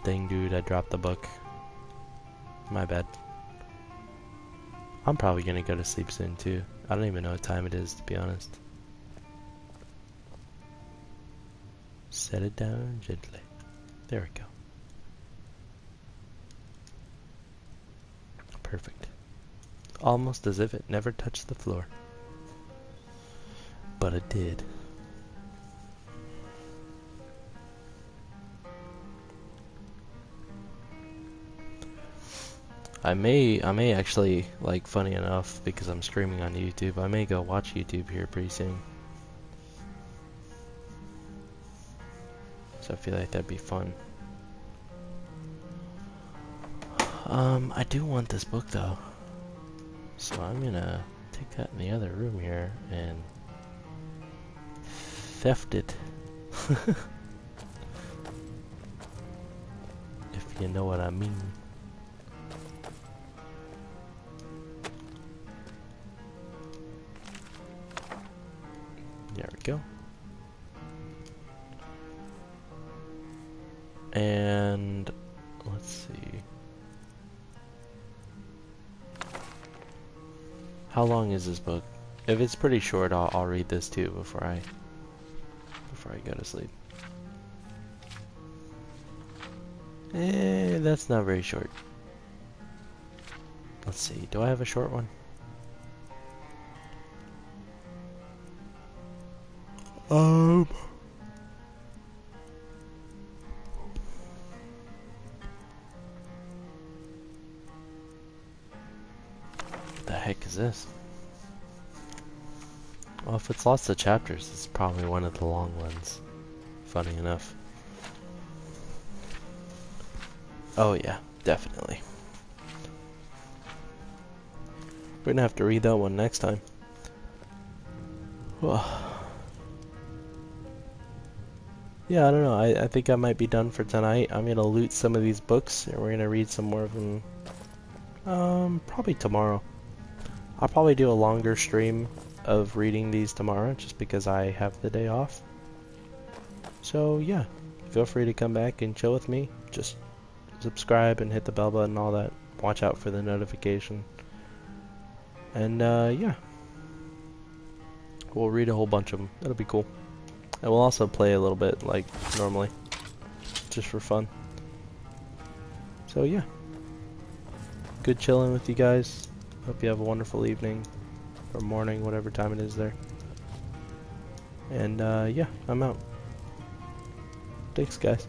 S1: Dang dude, I dropped the book. My bad. I'm probably gonna go to sleep soon too. I don't even know what time it is, to be honest. Set it down gently. There we go. Perfect. Almost as if it never touched the floor. But it did. I may actually, like, funny enough, because I'm streaming on YouTube, I may go watch YouTube here pretty soon. So I feel like that'd be fun. I do want this book though. So I'm gonna take that in the other room here and theft it. If you know what I mean. There we go. And let's see. How long is this book? If it's pretty short, I'll read this too before I go to sleep. That's not very short. Let's see. Do I have a short one? What the heck is this? Well, if it's lots of chapters, it's probably one of the long ones. Funny enough. Oh yeah, definitely. We're gonna have to read that one next time. Yeah, I don't know. I think I might be done for tonight. I'm gonna loot some of these books, and we're gonna read some more of them. Probably tomorrow. I'll probably do a longer stream of reading these tomorrow, just because I have the day off. So yeah, feel free to come back and chill with me. Just subscribe and hit the bell button and all that. Watch out for the notification. And yeah, we'll read a whole bunch of them. It'll be cool. And we'll also play a little bit like normally, just for fun. So yeah, good chilling with you guys. Hope you have a wonderful evening or morning, whatever time it is there. And yeah, I'm out. Thanks guys.